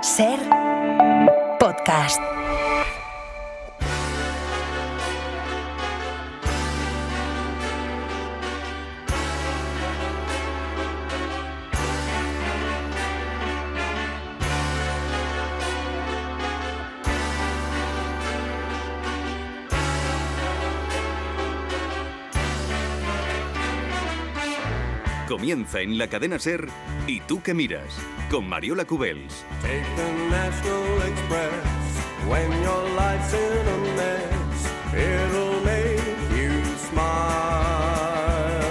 Ser podcast. Comienza en la cadena SER ¿Y tú qué miras? Con Mariola Cubels. Take the National Express when your life's in a mess. It'll make you smile.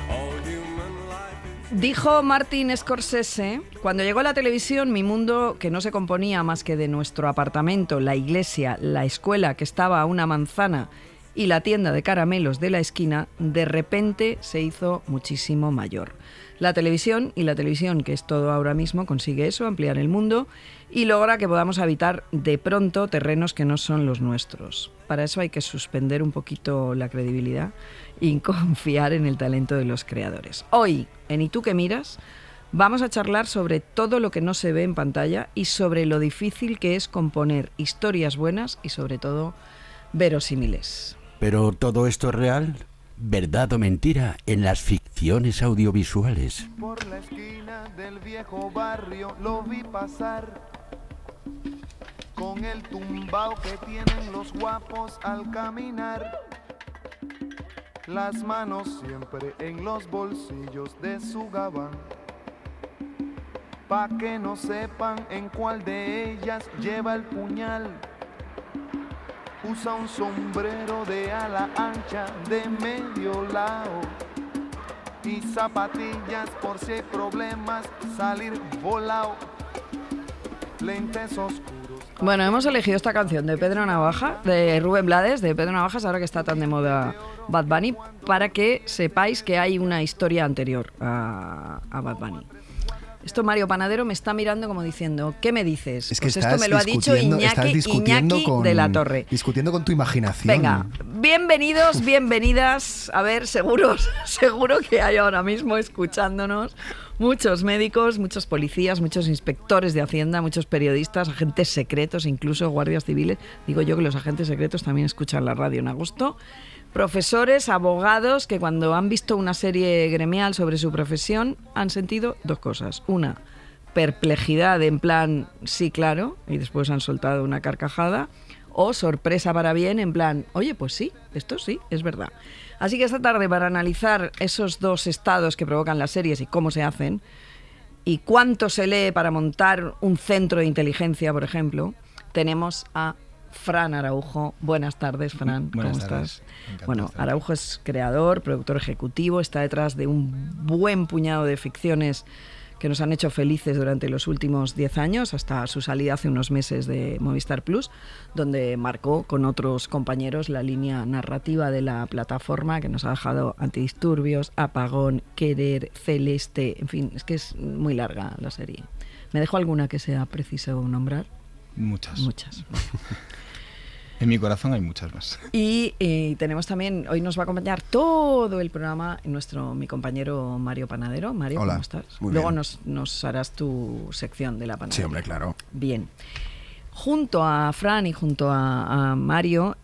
All human life is... Dijo Martin Scorsese: cuando llegó la televisión, mi mundo, que no se componía más que de nuestro apartamento, la iglesia, la escuela que estaba a una manzana y la tienda de caramelos de la esquina, de repente se hizo muchísimo mayor. La televisión, que es todo ahora mismo, consigue eso, ampliar el mundo y logra que podamos habitar de pronto terrenos que no son los nuestros. Para eso hay que suspender un poquito la credibilidad y confiar en el talento de los creadores. Hoy, en ¿Y tú qué miras?, vamos a charlar sobre todo lo que no se ve en pantalla y sobre lo difícil que es componer historias buenas y, sobre todo, verosímiles. ¿Pero todo esto es real? ¿Verdad o mentira en las ficciones audiovisuales? Por la esquina del viejo barrio lo vi pasar, con el tumbao que tienen los guapos al caminar, las manos siempre en los bolsillos de su gabán, pa' que no sepan en cuál de ellas lleva el puñal. Usa un sombrero de ala ancha de medio lado y zapatillas por si hay problemas, salir volado. Lentes oscuros. Bueno, hemos elegido esta canción de Pedro Navaja, de Rubén Blades, de Pedro Navajas, ahora que está tan de moda Bad Bunny, para que sepáis que hay una historia anterior a Bad Bunny. Esto Mario Panadero me está mirando como diciendo, ¿qué me dices? Es que pues esto me lo ha dicho Iñaki de la Torre. Discutiendo con tu imaginación. Venga, bienvenidos, bienvenidas. A ver, seguro que hay ahora mismo escuchándonos muchos médicos, muchos policías, muchos inspectores de Hacienda, muchos periodistas, agentes secretos, incluso guardias civiles. Digo yo que los agentes secretos también escuchan la radio en agosto. Profesores, abogados, que cuando han visto una serie gremial sobre su profesión han sentido dos cosas. Una, perplejidad en plan, sí, claro, y después han soltado una carcajada. O sorpresa para bien en plan, oye, pues sí, esto sí, es verdad. Así que esta tarde, para analizar esos dos estados que provocan las series y cómo se hacen, y cuánto se lee para montar un centro de inteligencia, por ejemplo, tenemos a Fran Araujo. Buenas tardes, Fran. Buenas ¿Cómo tardes. estás? Bueno, Araujo es creador, productor ejecutivo, está detrás de un buen puñado de ficciones que nos han hecho felices durante los últimos 10 años, hasta su salida hace unos meses de Movistar Plus, donde marcó con otros compañeros la línea narrativa de la plataforma, que nos ha dejado Antidisturbios, Apagón, Querer, Celeste, en fin, es que es muy larga la serie. ¿Me dejo alguna que sea preciso nombrar? Muchas. En mi corazón hay muchas más. Y tenemos también, hoy nos va a acompañar todo el programa mi compañero Mario Panadero. Mario, hola. ¿Cómo estás? Muy Luego bien. nos harás tu sección de la panadería. Sí, hombre, claro. Bien. Junto a Fran y junto a Mario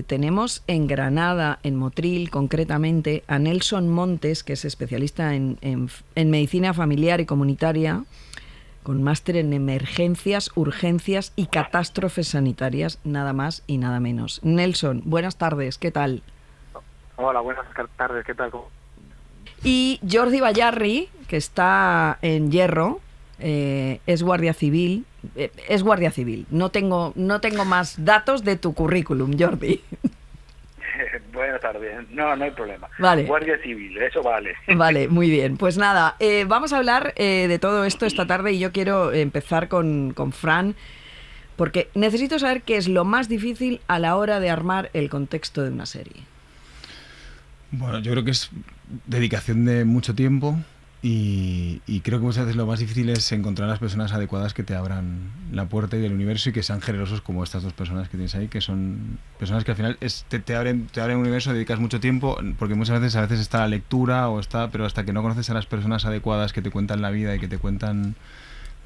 tenemos en Granada, en Motril concretamente, a Nelson Montes, que es especialista en medicina familiar y comunitaria, con máster en emergencias, urgencias y catástrofes sanitarias, nada más y nada menos. Nelson, buenas tardes, ¿qué tal? Hola, buenas tardes, ¿qué tal? Y Jordi Bayarri, que está en Hierro, es guardia civil. No tengo más datos de tu currículum, Jordi. Buenas tardes, no hay problema. Vale. Guardia Civil, eso vale. Vale, muy bien. Pues nada, vamos a hablar de todo esto esta tarde y yo quiero empezar con Fran, porque necesito saber qué es lo más difícil a la hora de armar el contexto de una serie. Bueno, yo creo que es dedicación de mucho tiempo y creo que muchas veces lo más difícil es encontrar las personas adecuadas que te abran la puerta y del universo y que sean generosos como estas dos personas que tienes ahí, que son personas que al final te abren un universo, dedicas mucho tiempo, porque muchas veces está la lectura pero hasta que no conoces a las personas adecuadas que te cuentan la vida y que te cuentan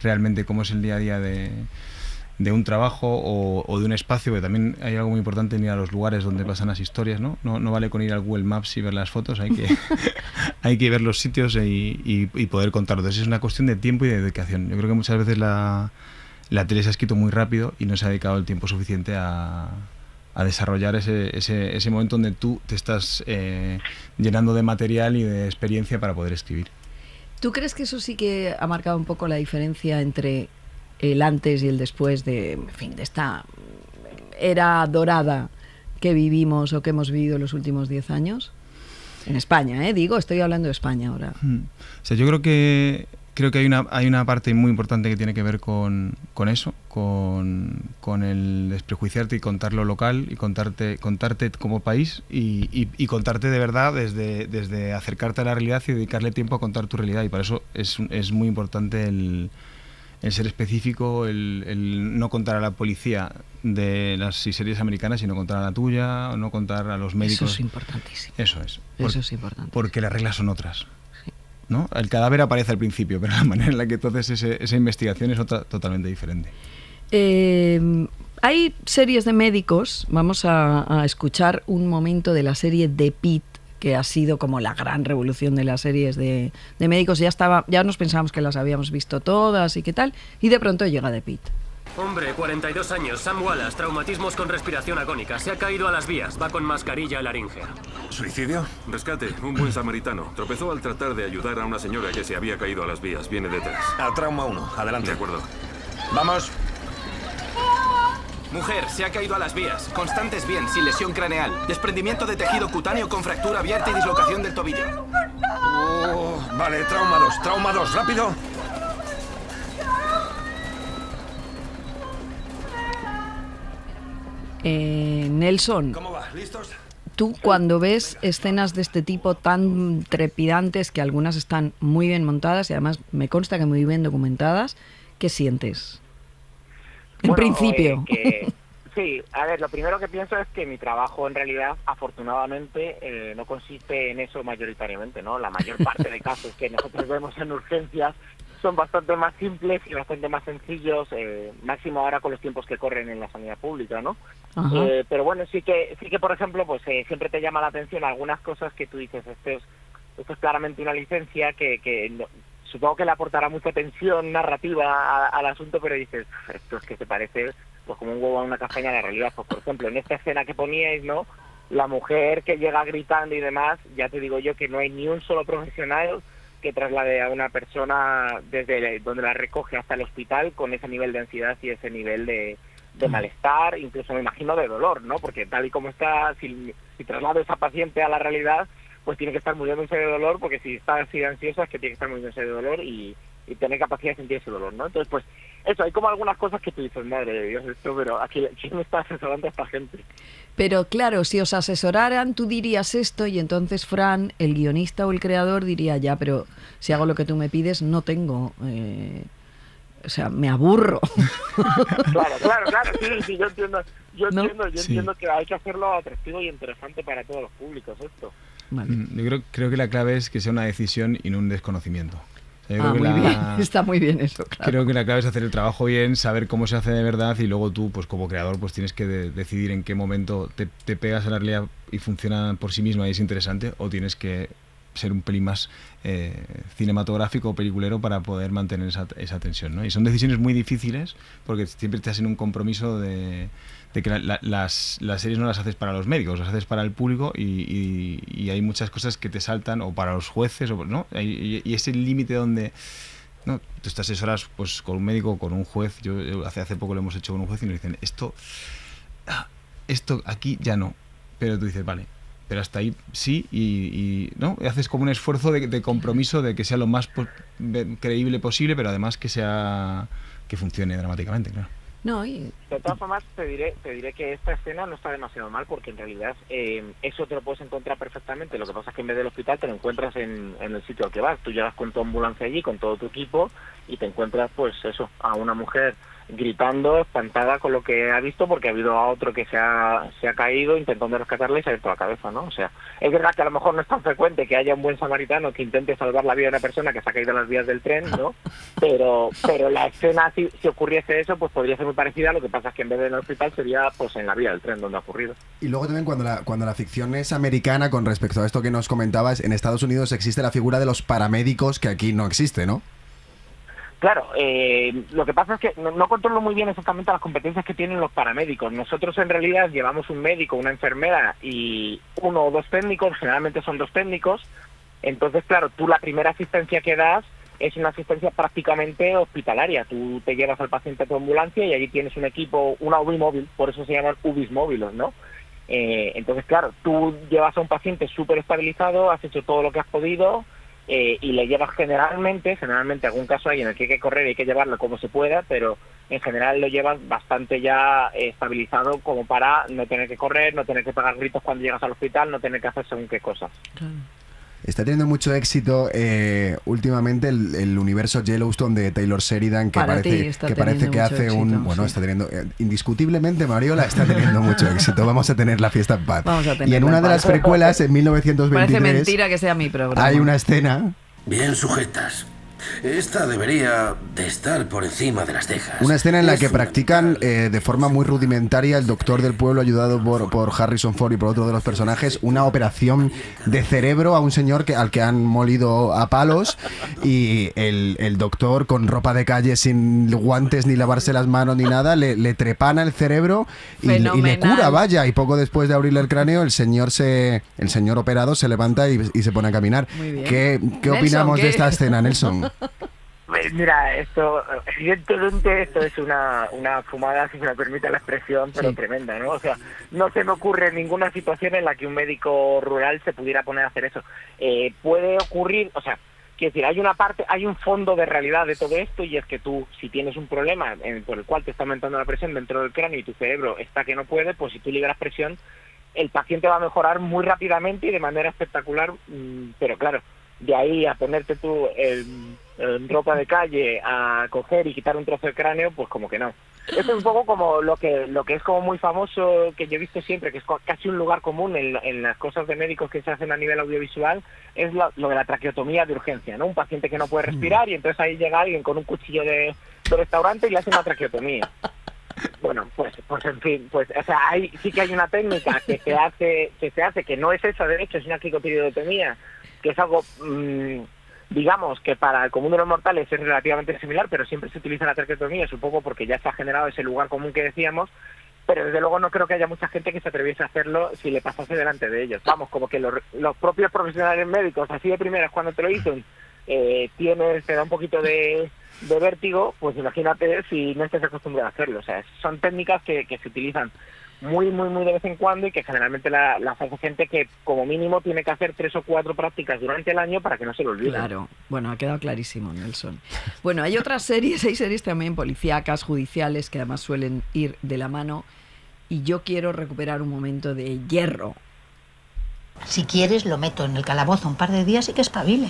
realmente cómo es el día a día de un trabajo o de un espacio, porque también hay algo muy importante en ir a los lugares donde pasan las historias, ¿no? No vale con ir al Google Maps y ver las fotos, hay que ver los sitios y poder contarlo. Entonces es una cuestión de tiempo y de dedicación. Yo creo que muchas veces la tele se ha escrito muy rápido y no se ha dedicado el tiempo suficiente a desarrollar ese momento donde tú te estás llenando de material y de experiencia para poder escribir. ¿Tú crees que eso sí que ha marcado un poco la diferencia entre el antes y el después de esta era dorada que vivimos o que hemos vivido los últimos 10 años? En España, estoy hablando de España ahora. O sea, yo creo que hay una parte muy importante que tiene que ver con eso, con el desprejuiciarte y contar lo local y contarte como país y contarte de verdad desde acercarte a la realidad y dedicarle tiempo a contar tu realidad. Y para eso es muy importante el ser específico, el no contar a la policía de las series americanas, sino contar a la tuya, o no contar a los médicos. Eso es importantísimo. Eso es. Eso es importante. Porque las reglas son otras. ¿No? El cadáver aparece al principio, pero la manera en la que tú haces esa investigación es otra totalmente diferente. Hay series de médicos, vamos a escuchar un momento de la serie The Pitt, que ha sido como la gran revolución de las series de médicos. Ya nos pensábamos que las habíamos visto todas y qué tal, y de pronto llega The Pitt. Hombre, 42 años, Sam Wallace, traumatismos con respiración agónica. Se ha caído a las vías, va con mascarilla laríngea. ¿Suicidio? Rescate, un buen samaritano. Tropezó al tratar de ayudar a una señora que se había caído a las vías. Viene detrás. A trauma 1, adelante. De acuerdo. Vamos. Mujer, se ha caído a las vías. Constantes bien, sin lesión craneal. Desprendimiento de tejido cutáneo con fractura abierta y dislocación del tobillo. Vale, trauma 2, rápido. Nelson, ¿cómo va? ¿Listos? Tú cuando ves escenas de este tipo tan trepidantes, que algunas están muy bien montadas y además me consta que muy bien documentadas, ¿qué sientes? En principio. Sí, a ver, lo primero que pienso es que mi trabajo en realidad, afortunadamente, no consiste en eso mayoritariamente, ¿no? La mayor parte de casos que nosotros vemos en urgencias son bastante más simples y bastante más sencillos, máximo ahora con los tiempos que corren en la sanidad pública, ¿no? Pero bueno, sí que por ejemplo, pues siempre te llama la atención algunas cosas que tú dices, esto es claramente una licencia que no, supongo que le aportará mucha tensión narrativa al asunto, pero dices, esto es que se parece pues como un huevo a una castaña a la realidad. Pues por ejemplo, en esta escena que poníais, ¿no? La mujer que llega gritando y demás, ya te digo yo que no hay ni un solo profesional que traslade a una persona desde donde la recoge hasta el hospital con ese nivel de ansiedad y ese nivel de malestar, incluso me imagino de dolor, ¿no? Porque tal y como está, si traslado a esa paciente a la realidad, pues tiene que estar muriéndose de dolor, porque si está así de ansiosa es que tiene que estar muriéndose de dolor y tener capacidad de sentir ese dolor, ¿no? Entonces, pues eso, hay como algunas cosas que tú dices, madre de Dios, esto, pero aquí, ¿quién está asesorando a esta gente? Pero claro, si os asesoraran, tú dirías esto y entonces Fran, el guionista o el creador, diría, ya, pero si hago lo que tú me pides, no tengo... o sea, me aburro. Claro, sí, yo entiendo que hay que hacerlo atractivo y interesante para todos los públicos, esto. Vale. Yo creo que la clave es que sea una decisión y no un desconocimiento. Muy bien, está muy bien eso, claro. Creo que la clave es hacer el trabajo bien, saber cómo se hace de verdad y luego tú, pues como creador, pues tienes que decidir en qué momento te pegas a la realidad y funciona por sí misma y es interesante, o tienes que ser un pelín más cinematográfico o peliculero para poder mantener esa tensión, ¿no? Y son decisiones muy difíciles porque siempre te hacen un compromiso de que las series no las haces para los médicos, las haces para el público y hay muchas cosas que te saltan, o para los jueces, ¿no? Y ese límite donde... No, tú te asesoras pues con un médico o con un juez. Yo hace poco lo hemos hecho con un juez y nos dicen esto aquí ya no, pero tú dices vale, pero hasta ahí sí, y ¿no? Haces como un esfuerzo de compromiso de que sea lo más creíble posible, pero además que funcione dramáticamente, claro. No, y... De todas formas, te diré que esta escena no está demasiado mal, porque en realidad eso te lo puedes encontrar perfectamente. Lo que pasa es que en vez del hospital te lo encuentras en el sitio al que vas. Tú llegas con tu ambulancia allí, con todo tu equipo, y te encuentras, pues eso, a una mujer gritando, espantada con lo que ha visto, porque ha habido a otro que se ha caído intentando rescatarle y se ha abierto la cabeza, ¿no? O sea, es verdad que a lo mejor no es tan frecuente que haya un buen samaritano que intente salvar la vida de una persona que se ha caído en las vías del tren, ¿no? Pero la escena, si ocurriese eso, pues podría ser muy parecida. Lo que pasa es que en vez de en el hospital sería pues en la vía del tren donde ha ocurrido. Y luego también cuando la ficción es americana, con respecto a esto que nos comentabas, en Estados Unidos existe la figura de los paramédicos, que aquí no existe, ¿no? Claro, lo que pasa es que no controlo muy bien exactamente las competencias que tienen los paramédicos. Nosotros en realidad llevamos un médico, una enfermera y 1 o 2 técnicos, generalmente son 2 técnicos. Entonces, claro, tú la primera asistencia que das es una asistencia prácticamente hospitalaria. Tú te llevas al paciente a tu ambulancia y allí tienes un equipo, una UBI móvil, por eso se llaman UBIs móviles, ¿no? Entonces, claro, tú llevas a un paciente súper estabilizado, has hecho todo lo que has podido, y le llevas generalmente algún caso hay en el que hay que correr y hay que llevarlo como se pueda, pero en general lo llevas bastante ya estabilizado como para no tener que correr, no tener que pegar gritos cuando llegas al hospital, no tener que hacer según qué cosas. Claro. Está teniendo mucho éxito últimamente el universo Yellowstone de Taylor Sheridan, que parece que hace un... éxito, bueno, sí. Está teniendo... indiscutiblemente, Mariola está teniendo mucho éxito. Vamos a tener la fiesta en paz. Y en una de las precuelas, en 1923... Parece mentira que sea mi programa. Hay una escena... Bien sujetas. Esta debería de estar por encima de las cejas. Una escena en la que practican de forma muy rudimentaria el doctor del pueblo, ayudado por Harrison Ford y por otro de los personajes, una operación de cerebro a un señor al que han molido a palos, y el doctor con ropa de calle, sin guantes ni lavarse las manos ni nada, le trepana el cerebro y le cura, vaya, y poco después de abrirle el cráneo el señor operado se levanta y se pone a caminar. ¿Qué opinamos de esta escena, Nelson? Mira, evidentemente esto es una fumada, si se me permite la expresión, pero tremenda, ¿no? O sea, no se me ocurre ninguna situación en la que un médico rural se pudiera poner a hacer eso. Puede ocurrir, o sea, quiero decir, hay un fondo de realidad de todo esto, y es que tú, si tienes un problema por el cual te está aumentando la presión dentro del cráneo y tu cerebro está que no puede, pues si tú liberas presión, el paciente va a mejorar muy rápidamente y de manera espectacular, pero claro, de ahí a ponerte tú en ropa de calle a coger y quitar un trozo de cráneo, pues como que no. Esto es un poco como lo que es como muy famoso, que yo he visto siempre, que es casi un lugar común en las cosas de médicos que se hacen a nivel audiovisual, es lo de la traqueotomía de urgencia, ¿no? Un paciente que no puede respirar y entonces ahí llega alguien con un cuchillo de restaurante y le hace una traqueotomía. Bueno, pues en fin, pues o sea, sí que hay una técnica que se hace que no es esa, de hecho, es una cricotireotomía, que es algo, digamos, que para el común de los mortales es relativamente similar, pero siempre se utiliza la traqueotomía, supongo porque ya se ha generado ese lugar común que decíamos, pero desde luego no creo que haya mucha gente que se atreviese a hacerlo si le pasase delante de ellos. Vamos, como que los propios profesionales médicos, así de primeras, cuando te lo dicen, te da un poquito de vértigo, pues imagínate si no estás acostumbrado a hacerlo. O sea, son técnicas que se utilizan muy de vez en cuando, y que generalmente las hace gente que como mínimo tiene que hacer 3 o 4 prácticas durante el año para que no se lo olvide. Claro, bueno, ha quedado clarísimo, Nelson. Bueno, hay otras series, hay series también policíacas, judiciales, que además suelen ir de la mano, y yo quiero recuperar un momento de Hierro. Si quieres, lo meto en el calabozo un par de días y que espabile.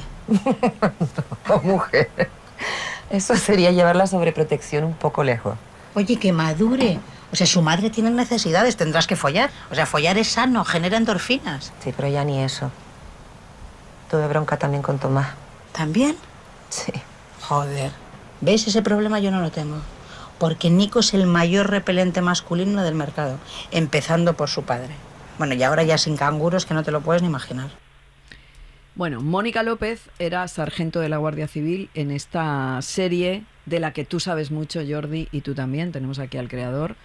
No, mujer. Eso sería llevar la sobreprotección un poco lejos. Oye, que madure. O sea, su madre tiene necesidades, tendrás que follar. O sea, follar es sano, genera endorfinas. Sí, pero ya ni eso. Tuve bronca también con Tomás. ¿También? Sí. Joder. ¿Ves? Ese problema yo no lo tengo. Porque Nico es el mayor repelente masculino del mercado, empezando por su padre. Bueno, y ahora ya sin canguros, que no te lo puedes ni imaginar. Bueno, Mónica López era sargento de la Guardia Civil en esta serie de la que tú sabes mucho, Jordi, y tú también. Tenemos aquí al creador,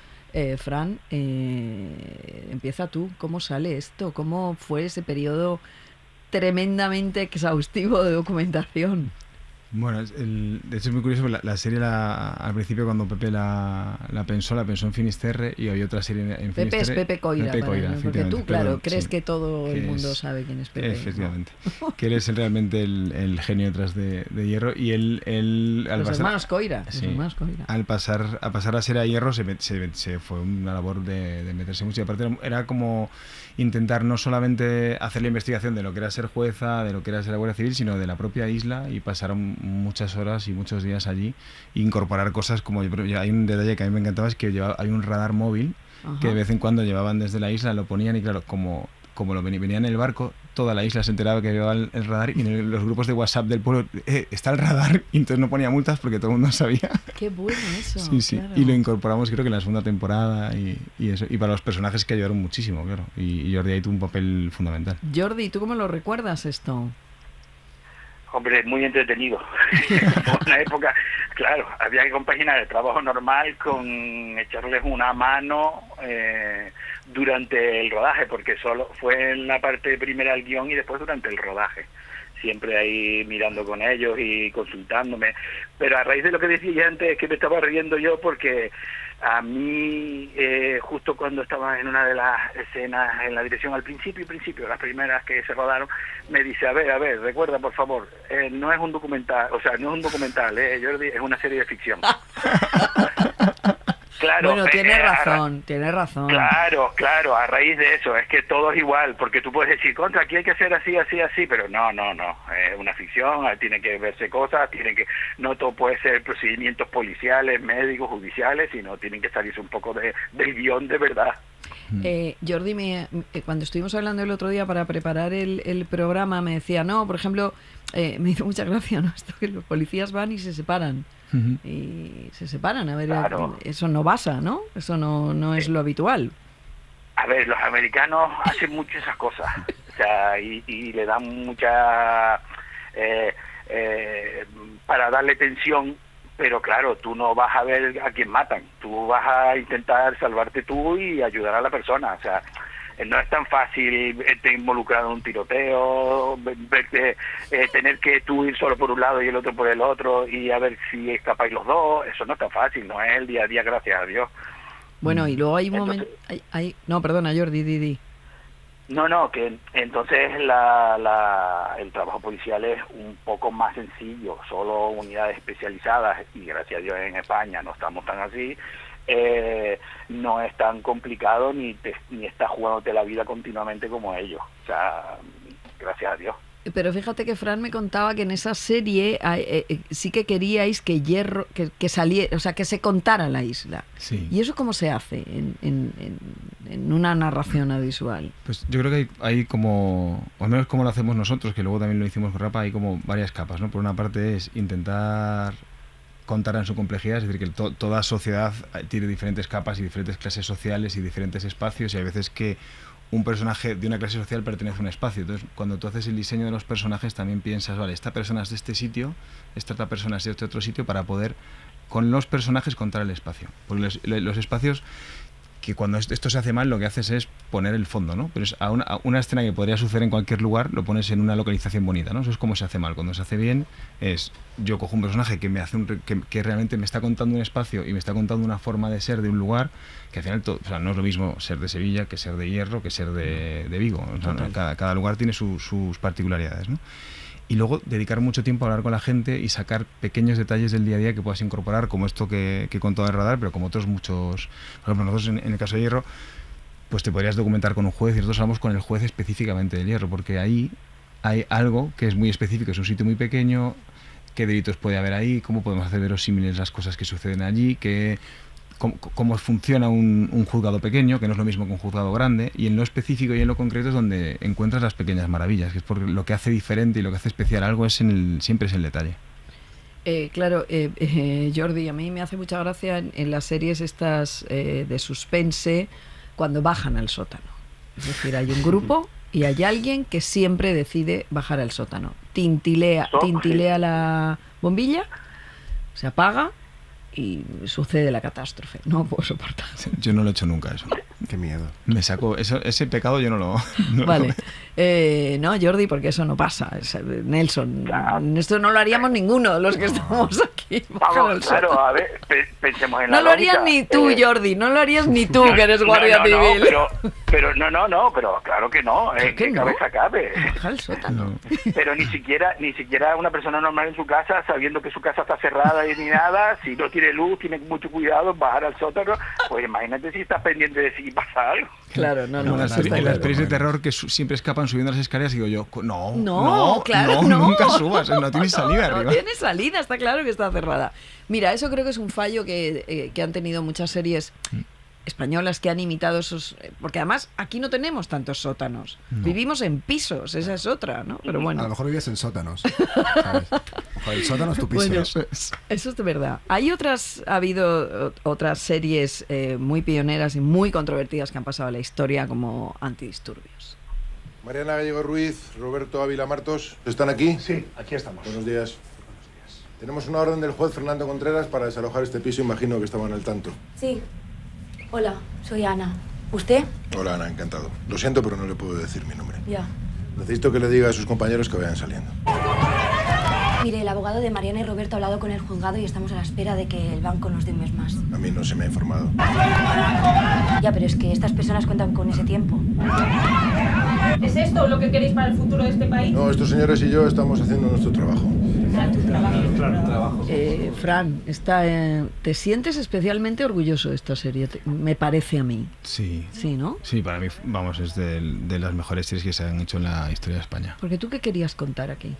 Fran. Empieza tú. ¿Cómo sale esto? ¿Cómo fue ese periodo tremendamente exhaustivo de documentación? Bueno, de hecho es muy curioso, la serie al principio cuando Pepe la pensó en Finisterre, y había otra serie en Finisterre. Pepe es Pepe Coira, porque tú, claro, crees que todo el mundo sabe quién es Pepe. Efectivamente, ¿no? Que él es realmente el genio detrás de Hierro, y él al los pasar, hermanos Coira, al pasar a ser a Hierro se fue una labor de meterse mucho, y aparte era como intentar no solamente hacer la investigación de lo que era ser jueza, de lo que era ser la Guardia Civil, sino de la propia isla, y pasar un muchas horas y muchos días allí, e incorporar cosas como... Hay un detalle que a mí me encantaba, es que hay un radar móvil que de vez en cuando llevaban desde la isla, lo ponían y claro, como venía en el barco, toda la isla se enteraba que llevaba el radar y en los grupos de WhatsApp del pueblo está el radar y entonces no ponía multas porque todo el mundo sabía. Qué bueno eso. Sí, claro. y lo incorporamos creo que en la segunda temporada y eso, y para los personajes que ayudaron muchísimo, claro, y Jordi ahí tuvo un papel fundamental. Jordi, ¿tú cómo lo recuerdas esto? Hombre, muy entretenido. Una época, claro, había que compaginar el trabajo normal con echarles una mano durante el rodaje, porque solo fue en la parte primera del guión y después durante el rodaje. Siempre ahí mirando con ellos y consultándome. Pero a raíz de lo que decía antes, es que me estaba riendo yo porque a mí, justo cuando estaba en una de las escenas en la dirección al principio, las primeras que se rodaron, me dice, a ver, recuerda por favor, no es un documental, Jordi, es una serie de ficción. Claro, bueno, tiene razón. Claro, a raíz de eso, es que todo es igual, porque tú puedes decir, contra, aquí hay que hacer así, pero no, es una ficción, tiene que verse cosas, no todo puede ser procedimientos policiales, médicos, judiciales, sino tienen que salirse un poco del guión de verdad. Jordi, cuando estuvimos hablando el otro día para preparar el programa, me decía, no, por ejemplo, me hizo mucha gracia, ¿no? Esto que los policías van y se separan. Y se separan, a ver, claro. Eso no pasa, ¿no? Eso no es lo habitual. A ver, los americanos hacen mucho esas cosas, o sea, y le dan mucha para darle tensión, pero claro, tú no vas a ver a quién matan, tú vas a intentar salvarte tú y ayudar a la persona, o sea, no es tan fácil verte involucrado en un tiroteo, tener que tú ir solo por un lado y el otro por el otro y a ver si escapáis los dos. Eso no es tan fácil, no es el día a día, gracias a Dios. Bueno, y luego hay un momento... No, perdona, Jordi, di. No, que entonces el trabajo policial es un poco más sencillo, solo unidades especializadas, y gracias a Dios en España no estamos tan así. No es tan complicado ni estás jugándote la vida continuamente como ellos, o sea, gracias a Dios. Pero fíjate que Fran me contaba que en esa serie sí que queríais que Hierro que saliera, o sea, que se contara la isla. Sí. ¿Y eso cómo se hace en una narración audiovisual? Pues yo creo que hay como, o al menos como lo hacemos nosotros, que luego también lo hicimos con Rapa, hay como varias capas, ¿no? Por una parte es intentar contar en su complejidad, es decir, que toda sociedad tiene diferentes capas y diferentes clases sociales y diferentes espacios, y hay veces que un personaje de una clase social pertenece a un espacio. Entonces, cuando tú haces el diseño de los personajes, también piensas, vale, esta persona es de este sitio, esta otra persona es de este otro sitio, para poder, con los personajes, contar el espacio. Porque los espacios, que cuando esto se hace mal, lo que haces es poner el fondo, ¿no? Pero es a una escena que podría suceder en cualquier lugar, lo pones en una localización bonita, ¿no? Eso es como se hace mal. Cuando se hace bien, es yo cojo un personaje que me hace que realmente me está contando un espacio y me está contando una forma de ser de un lugar, que al final o sea, no es lo mismo ser de Sevilla que ser de Hierro, que ser de Vigo. O sea, cada lugar tiene sus particularidades, ¿no? Y luego dedicar mucho tiempo a hablar con la gente y sacar pequeños detalles del día a día que puedas incorporar, como esto que he contado de radar, pero como otros muchos. Por ejemplo, nosotros en el caso de Hierro, pues te podrías documentar con un juez, y nosotros hablamos con el juez específicamente del Hierro, porque ahí hay algo que es muy específico, es un sitio muy pequeño, qué delitos puede haber ahí, cómo podemos hacer verosímiles las cosas que suceden allí, cómo funciona un juzgado pequeño, que no es lo mismo que un juzgado grande, y en lo específico y en lo concreto es donde encuentras las pequeñas maravillas, que es porque lo que hace diferente y lo que hace especial algo siempre es el detalle. Claro, Jordi, a mí me hace mucha gracia en las series estas de suspense cuando bajan al sótano. Es decir, hay un grupo y hay alguien que siempre decide bajar al sótano. Tintilea la bombilla, se apaga y sucede la catástrofe. No puedo soportar. Yo no lo he hecho nunca eso. Qué miedo. Me saco ese pecado, yo no lo... Vale. No, Jordi, porque eso no pasa. Nelson, esto no lo haríamos ninguno de los que estamos aquí. Vamos, claro, a ver, pensemos en la no lo harías lógica. Ni tú, Jordi, no lo harías ni tú, que eres guardia civil. Pero claro que no. Que cabeza cabe. Baja al sótano. Pero ni siquiera una persona normal en su casa, sabiendo que su casa está cerrada y ni nada, si no tiene luz, tiene mucho cuidado en bajar al sótano. Pues imagínate si estás pendiente de si pasa algo. Claro, no. En las pelis de terror que siempre escapan subiendo las escaleras y digo yo, no, nunca subas, no tienes salida arriba. No tiene salida, está claro que está cerrada. Mira, eso creo que es un fallo que han tenido muchas series españolas que han imitado esos... Porque además aquí no tenemos tantos sótanos. No. Vivimos en pisos, esa es otra, ¿no? Pero bueno. A lo mejor vives en sótanos, ¿sabes? El sótano es tu piso. Bueno, eso es de verdad. Ha habido otras series muy pioneras y muy controvertidas que han pasado a la historia, como Antidisturbios. Mariana Gallego Ruiz, Roberto Ávila Martos, ¿están aquí? Sí, aquí estamos. Buenos días. Tenemos una orden del juez Fernando Contreras para desalojar este piso, imagino que estaban al tanto. Sí. Hola, soy Ana. ¿Usted? Hola Ana, encantado. Lo siento, pero no le puedo decir mi nombre. Ya. Necesito que le diga a sus compañeros que vayan saliendo. Mire, el abogado de Mariana y Roberto ha hablado con el juzgado y estamos a la espera de que el banco nos dé un mes más. A mí no se me ha informado. Ya, pero es que estas personas cuentan con ese tiempo. ¿Es esto lo que queréis para el futuro de este país? No, estos señores y yo estamos haciendo nuestro trabajo. Fran, ¿te sientes especialmente orgulloso de esta serie? Me parece a mí. Sí. Sí, ¿no? Sí, para mí, vamos, es de las mejores series que se han hecho en la historia de España. Porque ¿tú qué querías contar aquí?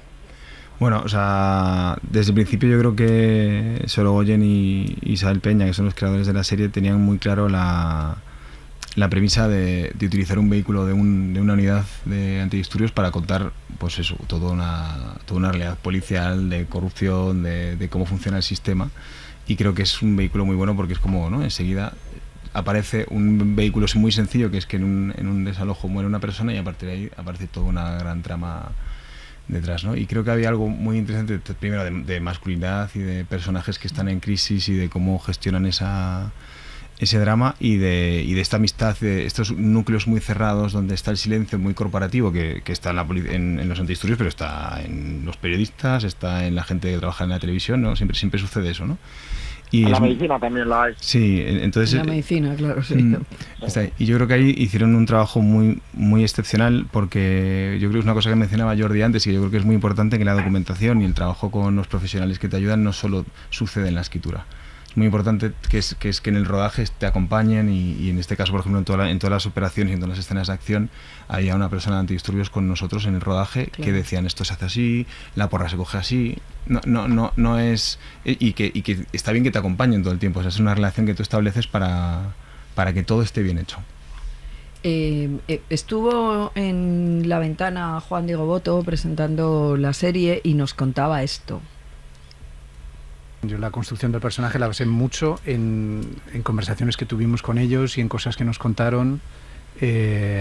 Bueno, o sea, desde el principio yo creo que Sorogoyen y Isabel Peña, que son los creadores de la serie, tenían muy claro la premisa de utilizar un vehículo de una unidad de antidisturbios para contar, pues eso, toda una realidad policial, de corrupción, de cómo funciona el sistema. Y creo que es un vehículo muy bueno porque es como, ¿no? Enseguida aparece un vehículo muy sencillo, que es que en un desalojo muere una persona y a partir de ahí aparece toda una gran trama detrás, ¿no? Y creo que había algo muy interesante, primero de masculinidad y de personajes que están en crisis y de cómo gestionan ese drama y de esta amistad, de estos núcleos muy cerrados donde está el silencio muy corporativo que está en los antidisturbios, pero está en los periodistas, está en la gente que trabaja en la televisión, ¿no? Siempre sucede eso, ¿no? Y la medicina también la hay. Sí, entonces... La medicina, claro, sí. Y yo creo que ahí hicieron un trabajo muy, muy excepcional porque yo creo que es una cosa que mencionaba Jordi antes y que yo creo que es muy importante que la documentación y el trabajo con los profesionales que te ayudan no solo sucede en la escritura. Es muy importante que en el rodaje te acompañen y en este caso, por ejemplo, en todas las operaciones y en todas las escenas de acción había una persona de antidisturbios con nosotros en el rodaje que decían esto se hace así, la porra se coge así, no es... Y que está bien que te acompañen todo el tiempo, o sea, es una relación que tú estableces para que todo esté bien hecho. Estuvo en La Ventana Juan Diego Boto presentando la serie y nos contaba esto. Yo la construcción del personaje la basé mucho en conversaciones que tuvimos con ellos y en cosas que nos contaron que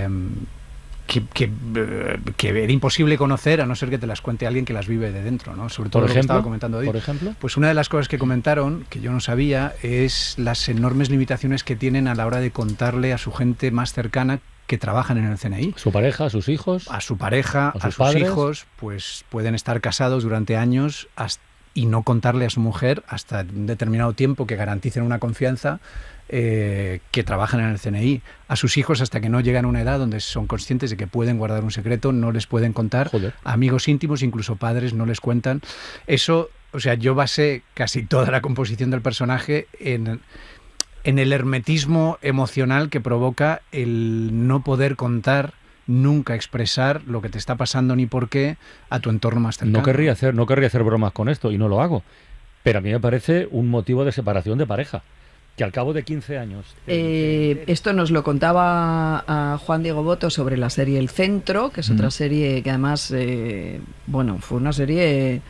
era imposible conocer a no ser que te las cuente alguien que las vive de dentro, ¿no? Sobre todo lo que estaba comentando hoy. ¿Por ejemplo? Pues una de las cosas que comentaron, que yo no sabía, es las enormes limitaciones que tienen a la hora de contarle a su gente más cercana que trabajan en el CNI. ¿Su pareja, a sus hijos? A su pareja, a sus hijos, pues pueden estar casados durante años y no contarle a su mujer hasta un determinado tiempo que garanticen una confianza que trabajan en el CNI. A sus hijos hasta que no llegan a una edad donde son conscientes de que pueden guardar un secreto, no les pueden contar. Joder. Amigos íntimos, incluso padres, no les cuentan. Eso, o sea, yo basé casi toda la composición del personaje en el hermetismo emocional que provoca el no poder contar, nunca expresar lo que te está pasando ni por qué a tu entorno más cercano. No querría hacer bromas con esto y no lo hago, pero a mí me parece un motivo de separación de pareja, que al cabo de 15 años... Esto nos lo contaba a Juan Diego Boto sobre la serie El Centro, que es otra serie que además, fue una serie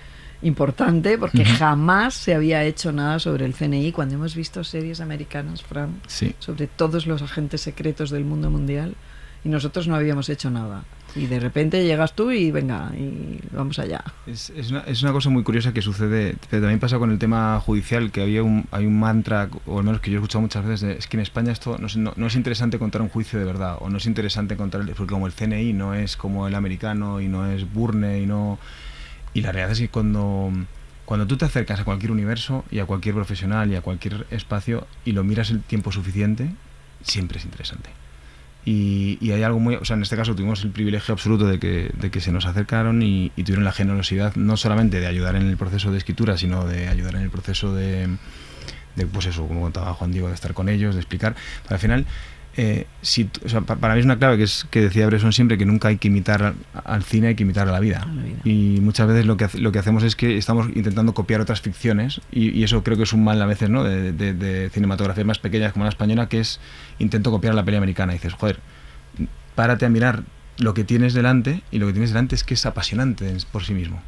importante porque jamás se había hecho nada sobre el CNI. Cuando hemos visto series americanas, Fran, sobre todos los agentes secretos del mundo mundial, y nosotros no habíamos hecho nada. Y de repente llegas tú y venga, y vamos allá. Es una cosa muy curiosa que sucede, pero también pasa con el tema judicial, que hay un mantra, o al menos que yo he escuchado muchas veces, es que en España esto no es interesante contar un juicio de verdad, o no es interesante contar, porque como el CNI no es como el americano, y no es Burne, y la realidad es que cuando tú te acercas a cualquier universo, y a cualquier profesional, y a cualquier espacio, y lo miras el tiempo suficiente, siempre es interesante. Y hay algo muy... O sea, en este caso tuvimos el privilegio absoluto de que se nos acercaron y tuvieron la generosidad no solamente de ayudar en el proceso de escritura, sino de ayudar en el proceso de pues eso, como contaba Juan Diego, de estar con ellos, de explicar. Pero al final, para mí es una clave que decía Bresson siempre, que nunca hay que imitar al cine, hay que imitar a la vida. Y muchas veces lo que hacemos es que estamos intentando copiar otras ficciones, y eso creo que es un mal a veces, ¿no? de cinematografías más pequeñas como la española, que es intento copiar la peli americana. Y dices, joder, párate a mirar lo que tienes delante, y lo que tienes delante es que es apasionante por sí mismo.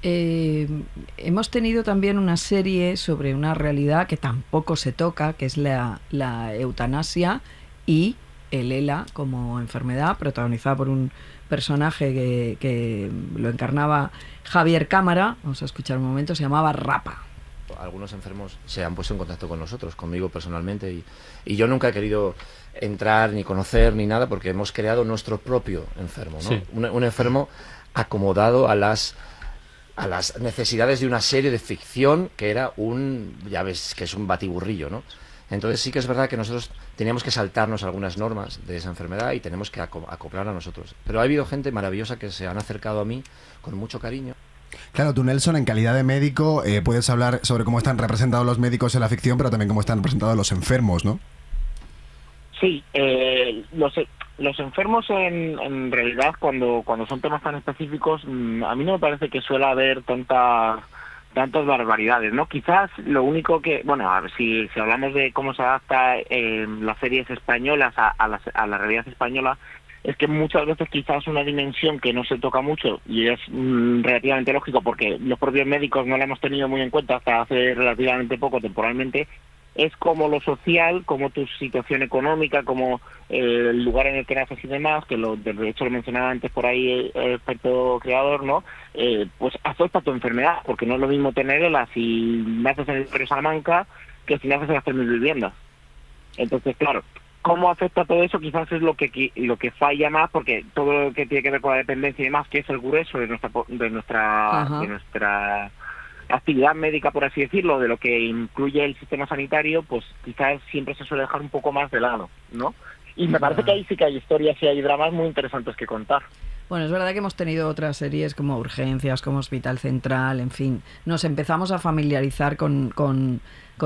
Hemos tenido también una serie sobre una realidad que tampoco se toca, que es la eutanasia y el ELA como enfermedad, protagonizada por un personaje que lo encarnaba Javier Cámara. Vamos a escuchar un momento, se llamaba Rapa. Algunos enfermos se han puesto en contacto con nosotros, conmigo personalmente, y yo nunca he querido entrar ni conocer ni nada, porque hemos creado nuestro propio enfermo, ¿no? Sí. Un enfermo acomodado a las necesidades de una serie de ficción que era ya ves que es un batiburrillo, ¿no? Entonces sí que es verdad que nosotros teníamos que saltarnos algunas normas de esa enfermedad y tenemos que acoplar a nosotros. Pero ha habido gente maravillosa que se han acercado a mí con mucho cariño. Claro, tú, Nelson, en calidad de médico, puedes hablar sobre cómo están representados los médicos en la ficción, pero también cómo están representados los enfermos, ¿no? Sí, los enfermos en realidad cuando son temas tan específicos, a mí no me parece que suele haber tantas barbaridades, ¿no? Quizás lo único que, bueno, a ver, si hablamos de cómo se adapta las series españolas a la realidad española, es que muchas veces quizás una dimensión que no se toca mucho, y es relativamente lógico porque los propios médicos no la hemos tenido muy en cuenta hasta hace relativamente poco, temporalmente, es como lo social, como tu situación económica, como el lugar en el que naces y demás, que de hecho lo mencionaba antes por ahí el experto creador, ¿no? Pues afecta a tu enfermedad, porque no es lo mismo tenerla si naces en el barrio Salamanca que si naces en las 3.000 viviendas. Entonces, claro, ¿cómo afecta todo eso? Quizás es lo que falla más, porque todo lo que tiene que ver con la dependencia y demás, que es el grueso de nuestra actividad médica, por así decirlo, de lo que incluye el sistema sanitario, pues quizás siempre se suele dejar un poco más de lado, ¿no? Y me parece que ahí sí que hay historias y hay dramas muy interesantes que contar. Bueno, es verdad que hemos tenido otras series como Urgencias, como Hospital Central, en fin, nos empezamos a familiarizar con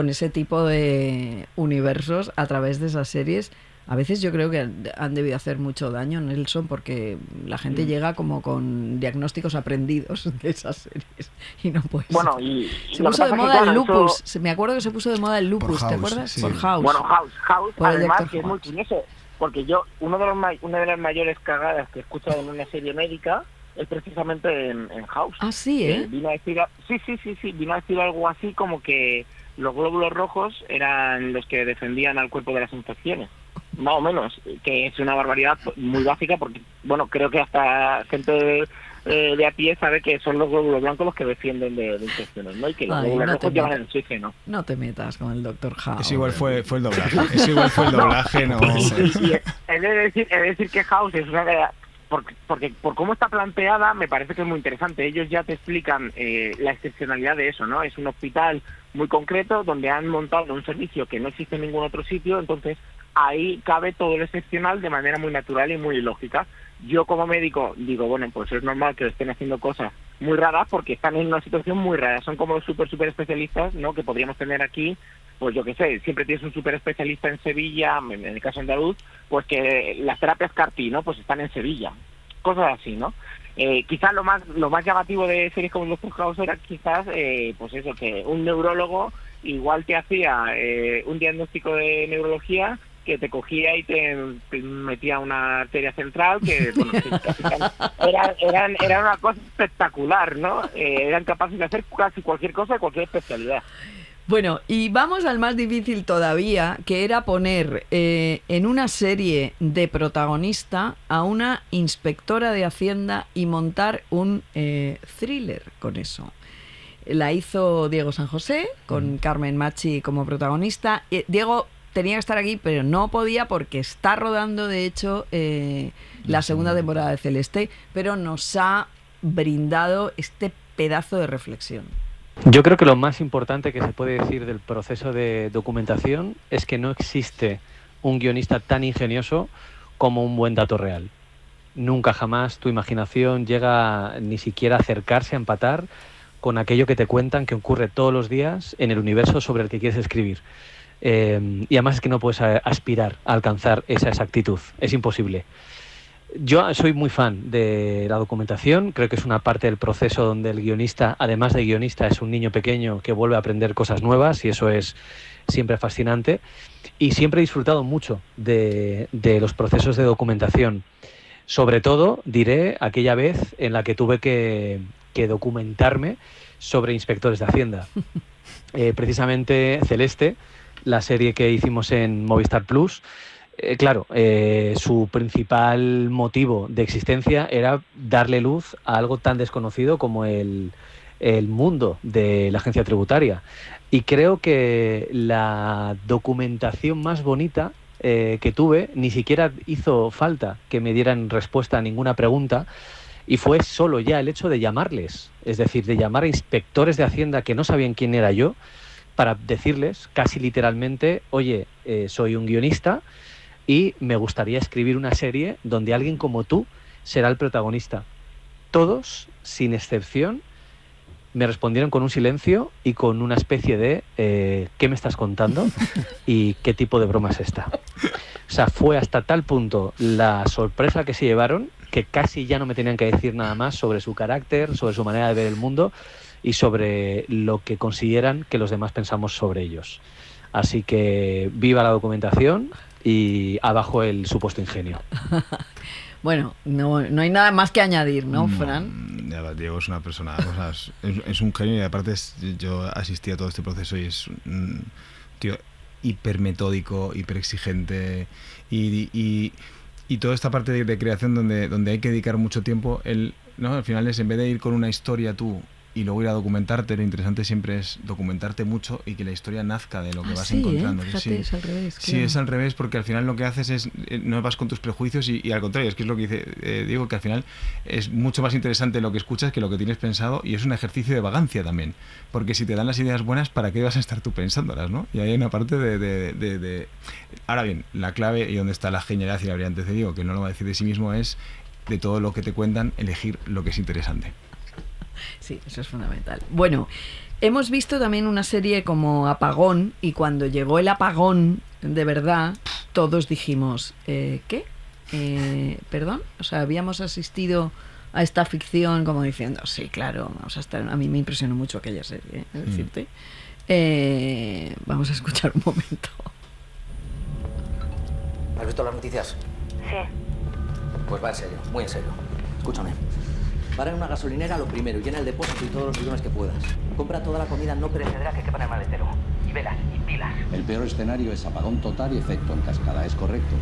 ese tipo de universos a través de esas series. A veces yo creo que han debido hacer mucho daño, Nelson, porque la gente llega como con diagnósticos aprendidos de esas series y no puede Bueno, ser. y se puso de moda el lupus. Me acuerdo que se puso de moda el lupus, ¿te acuerdas? Sí. Por House. Bueno, House Por el además, Dr. que es muy House. curioso, porque yo, una de las mayores cagadas que he escuchado en una serie médica es precisamente en House. Ah, sí, ¿eh? Vino a decir, sí, vino a decir algo así como que los glóbulos rojos eran los que defendían al cuerpo de las infecciones. Más o menos, que es una barbaridad muy básica, porque, bueno, creo que hasta gente de a pie sabe que son los glóbulos blancos los que defienden de infecciones, ¿no? Y que los glóbulos rojos llevan el oxígeno. No te metas con el Dr. House. Eso igual fue el doblaje. Eso igual fue el doblaje, no. Y he de decir que House es una de las... Porque por cómo está planteada me parece que es muy interesante. Ellos ya te explican la excepcionalidad de eso, ¿no? Es un hospital muy concreto donde han montado un servicio que no existe en ningún otro sitio, entonces ahí cabe todo lo excepcional de manera muy natural y muy lógica. Yo como médico digo, bueno, pues es normal que estén haciendo cosas muy raras porque están en una situación muy rara. Son como los super especialistas, ¿no? Que podríamos tener aquí, pues yo qué sé, siempre tienes un super especialista en Sevilla, en el caso andaluz, pues que las terapias CAR-T, ¿no? Pues están en Sevilla. Cosas así, ¿no? Quizás lo más llamativo de series como Doctor House era quizás, pues eso, que un neurólogo igual te hacía un diagnóstico de neurología que te cogía y te metía una arteria central que, bueno, era una cosa espectacular, ¿no? Eran capaces de hacer casi cualquier cosa de cualquier especialidad. Bueno, y vamos al más difícil todavía, que era poner en una serie de protagonista a una inspectora de Hacienda y montar un thriller con eso. La hizo Diego San José, con Carmen Machi como protagonista. Diego tenía que estar aquí, pero no podía porque está rodando, de hecho, la segunda temporada de Celeste, pero nos ha brindado este pedazo de reflexión. Yo creo que lo más importante que se puede decir del proceso de documentación es que no existe un guionista tan ingenioso como un buen dato real. Nunca jamás tu imaginación llega ni siquiera a acercarse a empatar con aquello que te cuentan que ocurre todos los días en el universo sobre el que quieres escribir. Y además es que no puedes aspirar a alcanzar esa exactitud, es imposible. Yo soy muy fan de la documentación, creo que es una parte del proceso donde el guionista, además de guionista, es un niño pequeño que vuelve a aprender cosas nuevas y eso es siempre fascinante. Y siempre he disfrutado mucho de los procesos de documentación. Sobre todo, diré, aquella vez en la que tuve que documentarme sobre inspectores de Hacienda. Precisamente Celeste, la serie que hicimos en Movistar Plus, claro, su principal motivo de existencia era darle luz a algo tan desconocido como el mundo de la agencia tributaria. Y creo que la documentación más bonita que tuve, ni siquiera hizo falta que me dieran respuesta a ninguna pregunta, y fue solo ya el hecho de llamarles, es decir, de llamar a inspectores de Hacienda que no sabían quién era yo, para decirles casi literalmente, oye, soy un guionista y me gustaría escribir una serie donde alguien como tú será el protagonista. Todos, sin excepción, me respondieron con un silencio y con una especie de ¿qué me estás contando? ¿Y qué tipo de broma es esta? O sea, fue hasta tal punto la sorpresa que se llevaron que casi ya no me tenían que decir nada más sobre su carácter, sobre su manera de ver el mundo y sobre lo que consideran que los demás pensamos sobre ellos. Así que viva la documentación y abajo el supuesto ingenio. Bueno, no hay nada más que añadir, ¿no, Fran? Ya, Diego es una persona, o sea, es un genio y aparte yo asistí a todo este proceso y es un tío hiper metódico, hiper exigente y toda esta parte de creación donde hay que dedicar mucho tiempo, ¿no? Al final es, en vez de ir con una historia tú y luego ir a documentarte, lo interesante siempre es documentarte mucho y que la historia nazca de lo que vas encontrando. Fíjate, sí, es al revés. Sí, claro. es al revés, porque al final lo que haces es, no vas con tus prejuicios y al contrario, es que es lo que dice Diego, que al final es mucho más interesante lo que escuchas que lo que tienes pensado y es un ejercicio de vagancia también, porque si te dan las ideas buenas, ¿para qué vas a estar tú pensándolas, no? Y hay una parte de... Ahora bien, la clave y donde está la genialidad y la brillantez de Diego, que no lo va a decir de sí mismo, es de todo lo que te cuentan, elegir lo que es interesante. Sí, eso es fundamental. Bueno, hemos visto también una serie como Apagón y cuando llegó el apagón, de verdad, todos dijimos, ¿qué? ¿Perdón? O sea, habíamos asistido a esta ficción como diciendo, sí, claro, vamos a estar... A mí me impresionó mucho aquella serie, es decirte. Vamos a escuchar un momento. ¿Has visto las noticias? Sí. Pues va en serio, muy en serio. Escúchame. Para en una gasolinera lo primero, llena el depósito y todos los bidones que puedas. Compra toda la comida no perecedera que quepa en el maletero. Y velas, y pilas. El peor escenario es apagón total y efecto en cascada, ¿es correcto?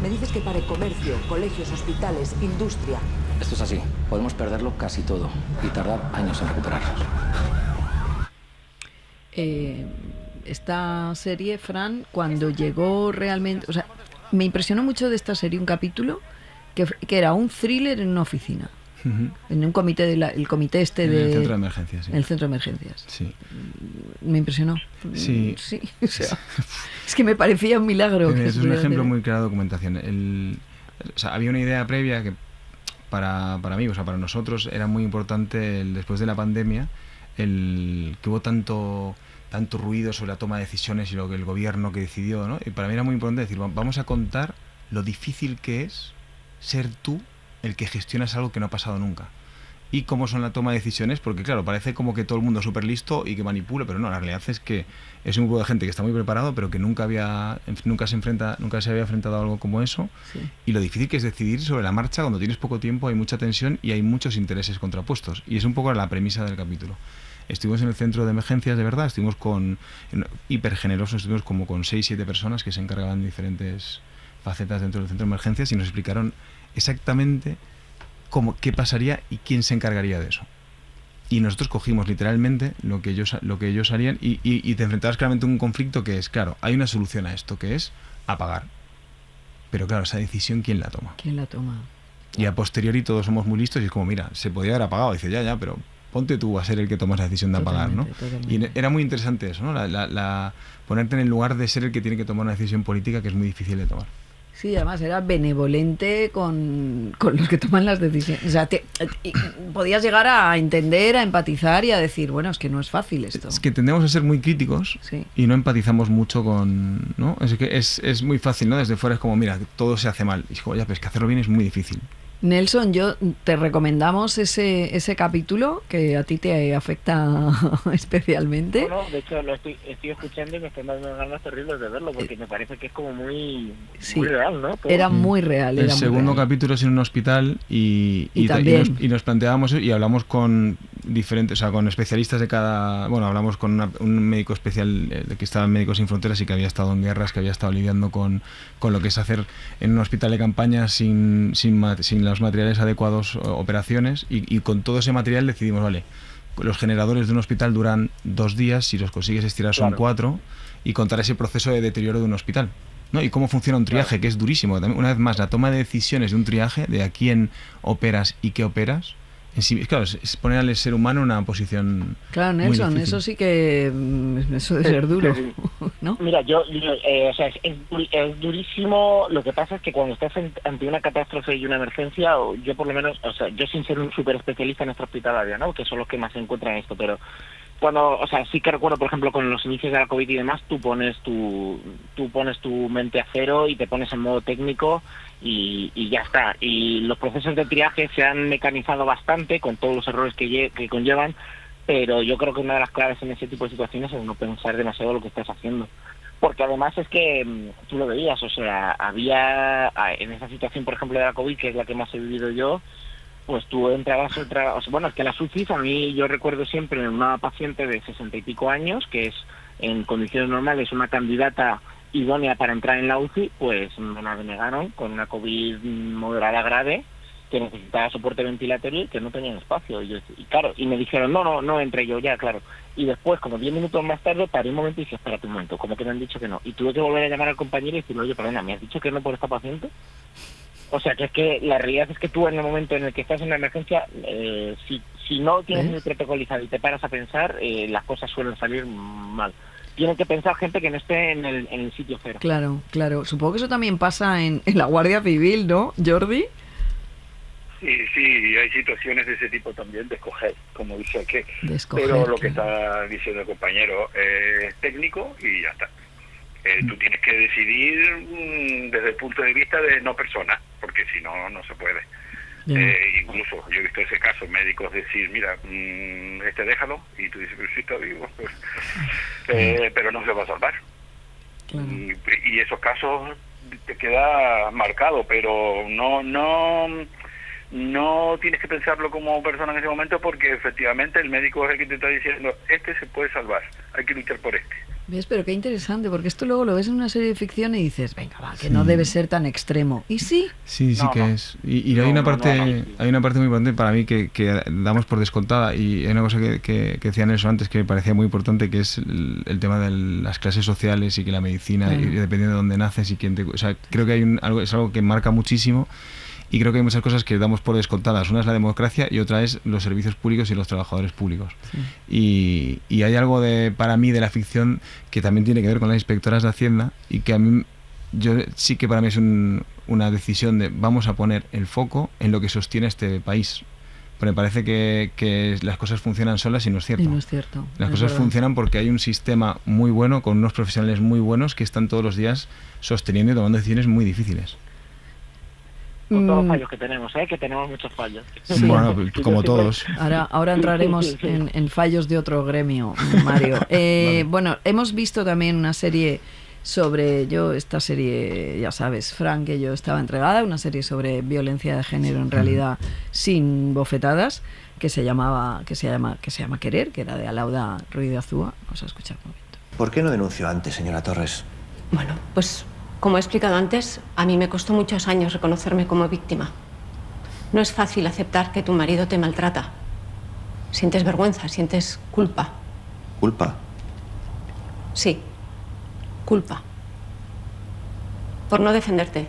Me dices que pare comercio, colegios, hospitales, industria. Esto es así. Podemos perderlo casi todo y tardar años en recuperarnos. Esta serie, Fran, cuando llegó realmente... O sea, me impresionó mucho de esta serie un capítulo que era un thriller en una oficina. En un comité, el comité este de... El centro de emergencias, sí. El centro de emergencias. Sí. Me impresionó. Sí. Sí. O sea, es que me parecía un milagro. Es un ejemplo muy claro de documentación. O sea, había una idea previa que para mí, o sea, para nosotros era muy importante después de la pandemia, que hubo tanto ruido sobre la toma de decisiones y lo que el gobierno que decidió, ¿no? Y para mí era muy importante decir, vamos a contar lo difícil que es ser tú el que gestionas algo que no ha pasado nunca. Y cómo son la toma de decisiones, porque claro, parece como que todo el mundo es súper listo y que manipula, pero no, la realidad es que es un grupo de gente que está muy preparado, pero que nunca se había enfrentado a algo como eso. Sí. Y lo difícil que es decidir sobre la marcha cuando tienes poco tiempo, hay mucha tensión y hay muchos intereses contrapuestos. Y es un poco la premisa del capítulo. Estuvimos en el centro de emergencias, de verdad, estuvimos hiper generosos, estuvimos como con 6-7 personas que se encargaban de diferentes facetas dentro del centro de emergencias y nos explicaron exactamente qué pasaría y quién se encargaría de eso. Y nosotros cogimos literalmente lo que ellos harían y te enfrentabas claramente a un conflicto que es, claro, hay una solución a esto, que es apagar. Pero claro, esa decisión, ¿quién la toma? ¿Quién la toma? Y a posteriori todos somos muy listos y es como, mira, se podía haber apagado. Y dice, ya, pero ponte tú a ser el que tomas la decisión de apagar, ¿no? Totalmente. Y era muy interesante eso, ¿no? Ponerte en el lugar de ser el que tiene que tomar una decisión política que es muy difícil de tomar. Sí, además era benevolente con los que toman las decisiones. O sea, podías llegar a entender, a empatizar y a decir, bueno, es que no es fácil esto. Es que tendemos a ser muy críticos y no empatizamos mucho con... ¿no? Es que es muy fácil, ¿no? Desde fuera es como, mira, todo se hace mal. Y digo, ya, pero es que hacerlo bien es muy difícil. Nelson, te recomendamos ese capítulo que a ti te afecta especialmente. No, de hecho lo estoy escuchando y me están dando ganas terribles de verlo porque me parece que es como muy real, ¿no? Todo. Era muy real. El segundo capítulo es en un hospital y nos planteábamos y hablamos con diferentes, o sea, con especialistas de cada... Bueno, hablamos con un médico especial que estaba en Médicos Sin Fronteras y que había estado en guerras, que había estado lidiando con lo que es hacer en un hospital de campaña sin los materiales adecuados operaciones y con todo ese material decidimos, vale, los generadores de un hospital duran 2 días, si los consigues estirar son 4 y contar ese proceso de deterioro de un hospital, ¿no? Y cómo funciona un triaje, que es durísimo. También, una vez más, la toma de decisiones de un triaje, de a quién operas y qué operas, en sí, claro, es poner al ser humano en una posición. Claro, Nelson, muy eso sí que eso debe ser duro, ¿no? Mira, o sea, es durísimo. Lo que pasa es que cuando estás ante una catástrofe y una emergencia, yo por lo menos, o sea, yo sin ser un súper especialista en extrahospitalaria, ¿no? Que son los que más se encuentran en esto, pero cuando, o sea, sí que recuerdo, por ejemplo, con los inicios de la COVID y demás, tú pones tu mente a cero y te pones en modo técnico y ya está. Y los procesos de triaje se han mecanizado bastante con todos los errores que conllevan, pero yo creo que una de las claves en ese tipo de situaciones es no pensar demasiado lo que estás haciendo. Porque además es que tú lo veías, o sea, había en esa situación, por ejemplo, de la COVID, que es la que más he vivido yo, pues tú entrabas, o sea, bueno, es que las UCIs, a mí yo recuerdo siempre en una paciente de 60 y pico años, que es en condiciones normales una candidata idónea para entrar en la UCI, pues me la denegaron con una COVID moderada grave, que necesitaba soporte ventilatorio y que no tenían espacio. Y claro, y me dijeron, no entre yo ya, claro. Y después, como 10 minutos más tarde, paré un momento y dije, espérate un momento, como que me han dicho que no. Y tuve que volver a llamar al compañero y decirle, oye, perdona, ¿me has dicho que no por esta paciente? O sea, que es que la realidad es que tú en el momento en el que estás en una emergencia, si no tienes muy protocolizado y te paras a pensar, las cosas suelen salir mal. Tienen que pensar gente que no esté en el sitio cero. Claro. Supongo que eso también pasa en la Guardia Civil, ¿no, Jordi? Sí, hay situaciones de ese tipo también, de escoger, como dice aquí. Pero lo que está diciendo el compañero es técnico y ya está. Tú tienes que decidir desde el punto de vista de no persona, porque si no, no se puede. Incluso yo he visto ese caso, médicos decir, mira, déjalo, y tú dices, pero si está vivo, pues, pero no se va a salvar. Claro. Y esos casos te queda marcado, pero no tienes que pensarlo como persona en ese momento, porque efectivamente el médico es el que te está diciendo, se puede salvar, hay que luchar por ¿Ves? Pero qué interesante, porque esto luego lo ves en una serie de ficción y dices, venga, va, que no debe ser tan extremo. ¿Y sí? Sí que es. Y hay una parte hay una parte muy importante para mí que damos por descontada, y hay una cosa que decía Nelson antes que me parecía muy importante, que es el tema de las clases sociales y que la medicina, y dependiendo de dónde naces y quién te... O sea, creo que es algo que marca muchísimo. Y creo que hay muchas cosas que damos por descontadas. Una es la democracia y otra es los servicios públicos y los trabajadores públicos. Sí. Y hay algo para mí de la ficción que también tiene que ver con las inspectoras de Hacienda, y que a mí, sí que para mí es una decisión de vamos a poner el foco en lo que sostiene este país. Pero me parece que las cosas funcionan solas y no es cierto. Y no es cierto. Las cosas funcionan porque hay un sistema muy bueno, con unos profesionales muy buenos que están todos los días sosteniendo y tomando decisiones muy difíciles. Con todos los fallos que tenemos, que tenemos muchos fallos. Sí. Bueno, como todos. Ahora entraremos en fallos de otro gremio, Mario. Vale. Bueno, hemos visto también una serie esta serie, ya sabes, Frank, que yo estaba entregada, una serie sobre violencia de género, en realidad sin bofetadas, que se llama Querer, que era de Alauda Ruiz de Azúa. Vamos a escuchar un momento. ¿Por qué no denunció antes, señora Torres? Bueno, pues como he explicado antes, a mí me costó muchos años reconocerme como víctima. No es fácil aceptar que tu marido te maltrata. Sientes vergüenza, sientes culpa. ¿Culpa? Sí, culpa. Por no defenderte.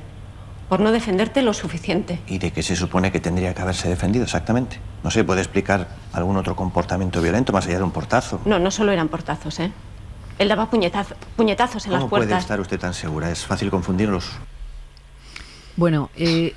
Por no defenderte lo suficiente. ¿Y de qué se supone que tendría que haberse defendido exactamente? No sé, ¿puede explicar algún otro comportamiento violento más allá de un portazo? No solo eran portazos, Él daba puñetazos en las puertas. ¿Cómo puede estar usted tan segura? Es fácil confundirlos. Bueno,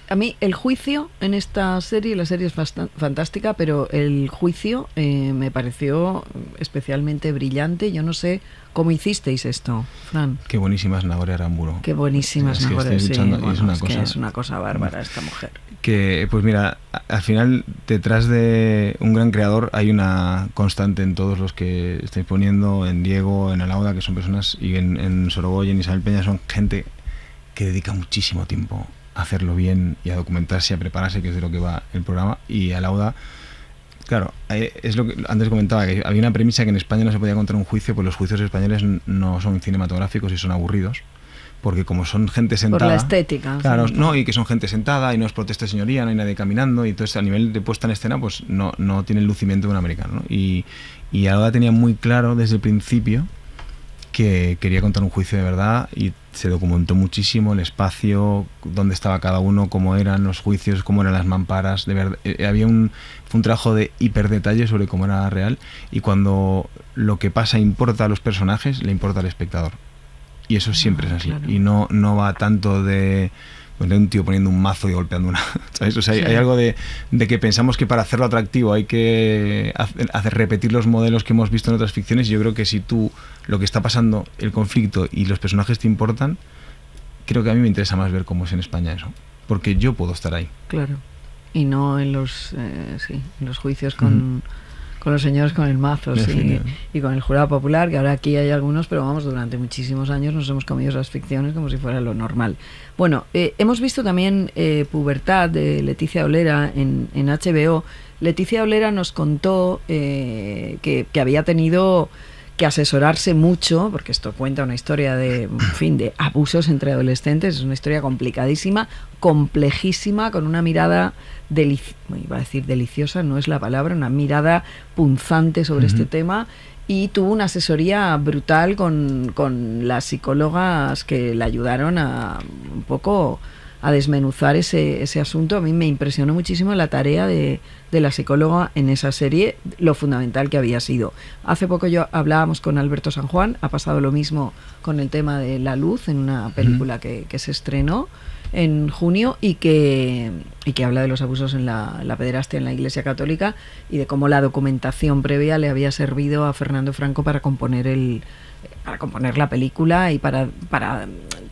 a mí el juicio en esta serie, la serie es fantástica, pero el juicio me pareció especialmente brillante. Yo no sé cómo hicisteis esto, Fran. Qué buenísima es Nagore Aramburu. Qué buenísima es Nagore, sí. Bueno, es una cosa bárbara esta mujer. Que, pues mira, al final, detrás de un gran creador hay una constante en todos los que estáis poniendo, en Diego, en Alauda, que son personas, y en Sorogoyen, en Isabel Peña, son gente que dedica muchísimo tiempo a hacerlo bien y a documentarse, a prepararse, que es de lo que va el programa. Y Alauda, claro, es lo que antes comentaba, que había una premisa que en España no se podía contar un juicio, pues los juicios españoles no son cinematográficos y son aburridos, porque como son gente sentada... Por la estética. Claro, sí. No, y que son gente sentada y no es protesta de señoría, no hay nadie caminando, y entonces a nivel de puesta en escena pues no tiene el lucimiento de un americano, ¿no? Y Alauda tenía muy claro desde el principio que quería contar un juicio de verdad, y se documentó muchísimo el espacio, dónde estaba cada uno, cómo eran los juicios, cómo eran las mamparas, de verdad, fue un trabajo de hiperdetalle sobre cómo era real, y cuando lo que pasa importa a los personajes, le importa al espectador, y eso siempre es así, claro. Y no va tanto de un tío poniendo un mazo y golpeando una, ¿sabes? O sea, sí. Hay algo de que pensamos que para hacerlo atractivo hay que hacer repetir los modelos que hemos visto en otras ficciones, y yo creo que si tú, lo que está pasando, el conflicto y los personajes te importan, creo que a mí me interesa más ver cómo es en España eso, porque yo puedo estar ahí. Claro, y no en los juicios con los señores con el mazo, sí, y con el jurado popular, que ahora aquí hay algunos, pero vamos, durante muchísimos años nos hemos comido esas ficciones como si fuera lo normal. Bueno, hemos visto también Pubertad de Leticia Olera en HBO. Leticia Olera nos contó que había tenido que asesorarse mucho, porque esto cuenta una historia de abusos entre adolescentes, es una historia complicadísima, complejísima, con una mirada iba a decir deliciosa, no es la palabra, una mirada punzante sobre este tema, y tuvo una asesoría brutal con las psicólogas que le ayudaron a un poco a desmenuzar ese asunto. A mí me impresionó muchísimo la tarea de la psicóloga en esa serie, lo fundamental que había sido. Hace poco hablábamos con Alberto San Juan, ha pasado lo mismo con el tema de La Luz, en una película que se estrenó en junio y que habla de los abusos en la pederastia en la Iglesia Católica, y de cómo la documentación previa le había servido a Fernando Franco para componer la película y para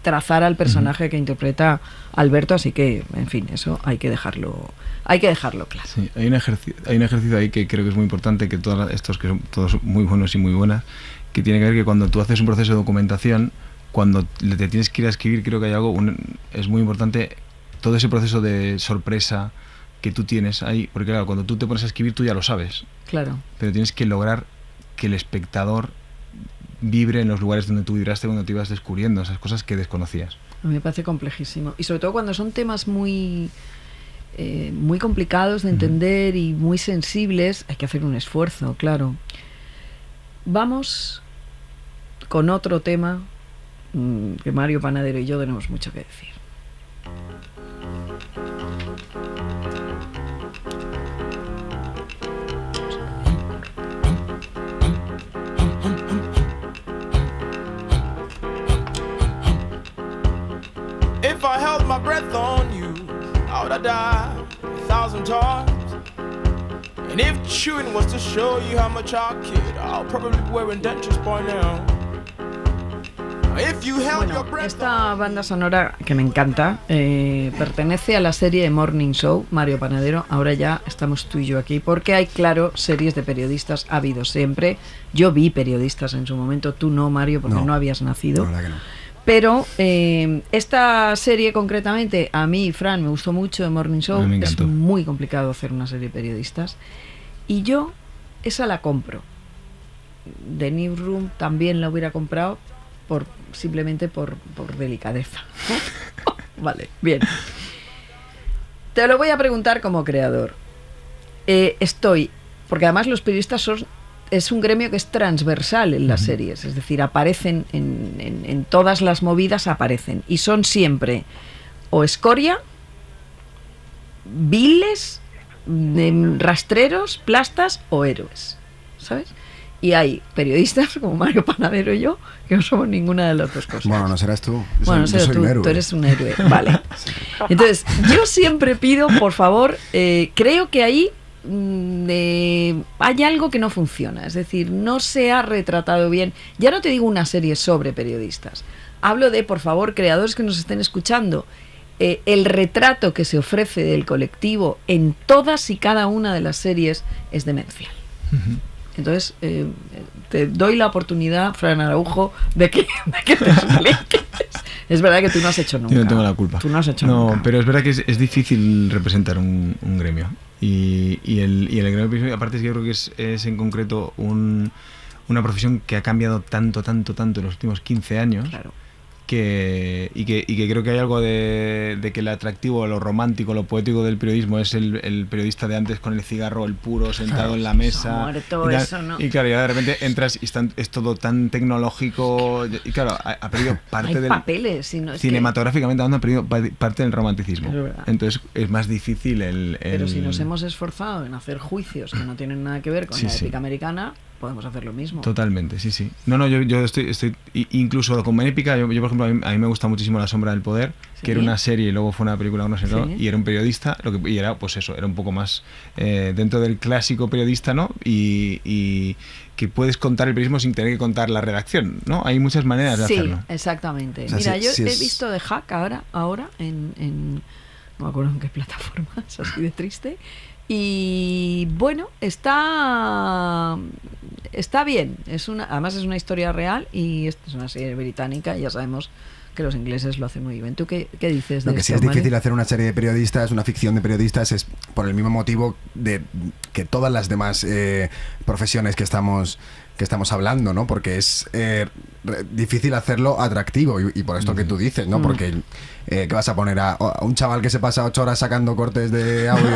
trazar al personaje que interpreta Alberto. Así que, en fin, eso hay que dejarlo claro. Sí, hay un ejercicio ahí que creo que es muy importante, que todos estos, que son todos muy buenos y muy buenas, que tiene que ver que cuando tú haces un proceso de documentación, cuando te tienes que ir a escribir, creo que hay algo, es muy importante todo ese proceso de sorpresa que tú tienes ahí, porque claro, cuando tú te pones a escribir tú ya lo sabes. Claro. Pero tienes que lograr que el espectador vibre en los lugares donde tú vibraste, cuando te ibas descubriendo esas cosas que desconocías. A mí me parece complejísimo, y sobre todo cuando son temas muy complicados de entender y muy sensibles, hay que hacer un esfuerzo, claro. Vamos con otro tema que Mario Panadero y yo tenemos mucho que decir. If I held my breath on you, I would have died 1,000 times. And if chewing was to show you how much I kid, I'll probably be wearing dentures by now. Bueno, esta banda sonora que me encanta pertenece a la serie de Morning Show, Mario Panadero. Ahora ya estamos tú y yo aquí porque hay, claro, series de periodistas, ha habido siempre. Yo vi periodistas en su momento, tú no, Mario, porque no habías nacido. La verdad que no. Pero esta serie concretamente, a mí, Fran, me gustó mucho de Morning Show. Es muy complicado hacer una serie de periodistas. Y yo esa la compro. The Newsroom también la hubiera comprado simplemente por delicadeza. Vale, bien. Te lo voy a preguntar como creador. Porque además los periodistas es un gremio que es transversal en las series, es decir, aparecen en todas las movidas, aparecen, y son siempre o escoria, viles, rastreros, plastas o héroes, ¿sabes? Y hay periodistas como Mario Panadero y yo que no somos ninguna de las dos cosas. Bueno, no serás tú. Bueno, yo soy un héroe. Tú eres un héroe, vale. Entonces, yo siempre pido, por favor, creo que ahí hay algo que no funciona, es decir, no se ha retratado bien. Ya no te digo una serie sobre periodistas, hablo de, por favor, creadores que nos estén escuchando, el retrato que se ofrece del colectivo en todas y cada una de las series es demencial. Entonces, te doy la oportunidad, Fran Araujo, de que te expliques. Es verdad que tú no has hecho nunca. Yo no tengo la culpa. Tú no has hecho nunca. Pero es verdad que es difícil representar un gremio. Y el gremio, aparte, es que yo creo que es en concreto una profesión que ha cambiado tanto en los últimos 15 años. Claro. Que creo que hay algo de que el atractivo, lo romántico, lo poético del periodismo es el periodista de antes con el cigarro, el puro, sentado en la mesa. Muerto, eso no. Y claro, ya de repente entras y es todo tan tecnológico. Y claro, ha perdido parte hay del... papeles, si no es cinematográficamente hablando, ha perdido parte del romanticismo. Es verdad. Entonces es más difícil Pero si nos hemos esforzado en hacer juicios que no tienen nada que ver con la épica americana, podemos hacer lo mismo. Totalmente, sí. No, yo estoy incluso con épica, yo por ejemplo, a mí me gusta muchísimo La sombra del poder, que era una serie y luego fue una película, no sé, y era un periodista, y era pues eso, era un poco más dentro del clásico periodista, ¿no? Y que puedes contar el periodismo sin tener que contar la redacción, ¿no? Hay muchas maneras de hacerlo. Sí, exactamente. O sea, mira, yo he visto The Hack ahora en no me acuerdo en qué plataforma, es así de triste. Y bueno, está bien. Además es una historia real y es una serie británica y ya sabemos que los ingleses lo hacen muy bien. ¿Tú qué dices de Lo que sí esto, es difícil Mari? hacer una serie de periodistas, una ficción de periodistas, es por el mismo motivo de que todas las demás profesiones que estamos hablando, ¿no? Porque es difícil hacerlo atractivo y por esto que tú dices, ¿no? Porque ¿qué vas a poner a un chaval que se pasa 8 horas sacando cortes de audio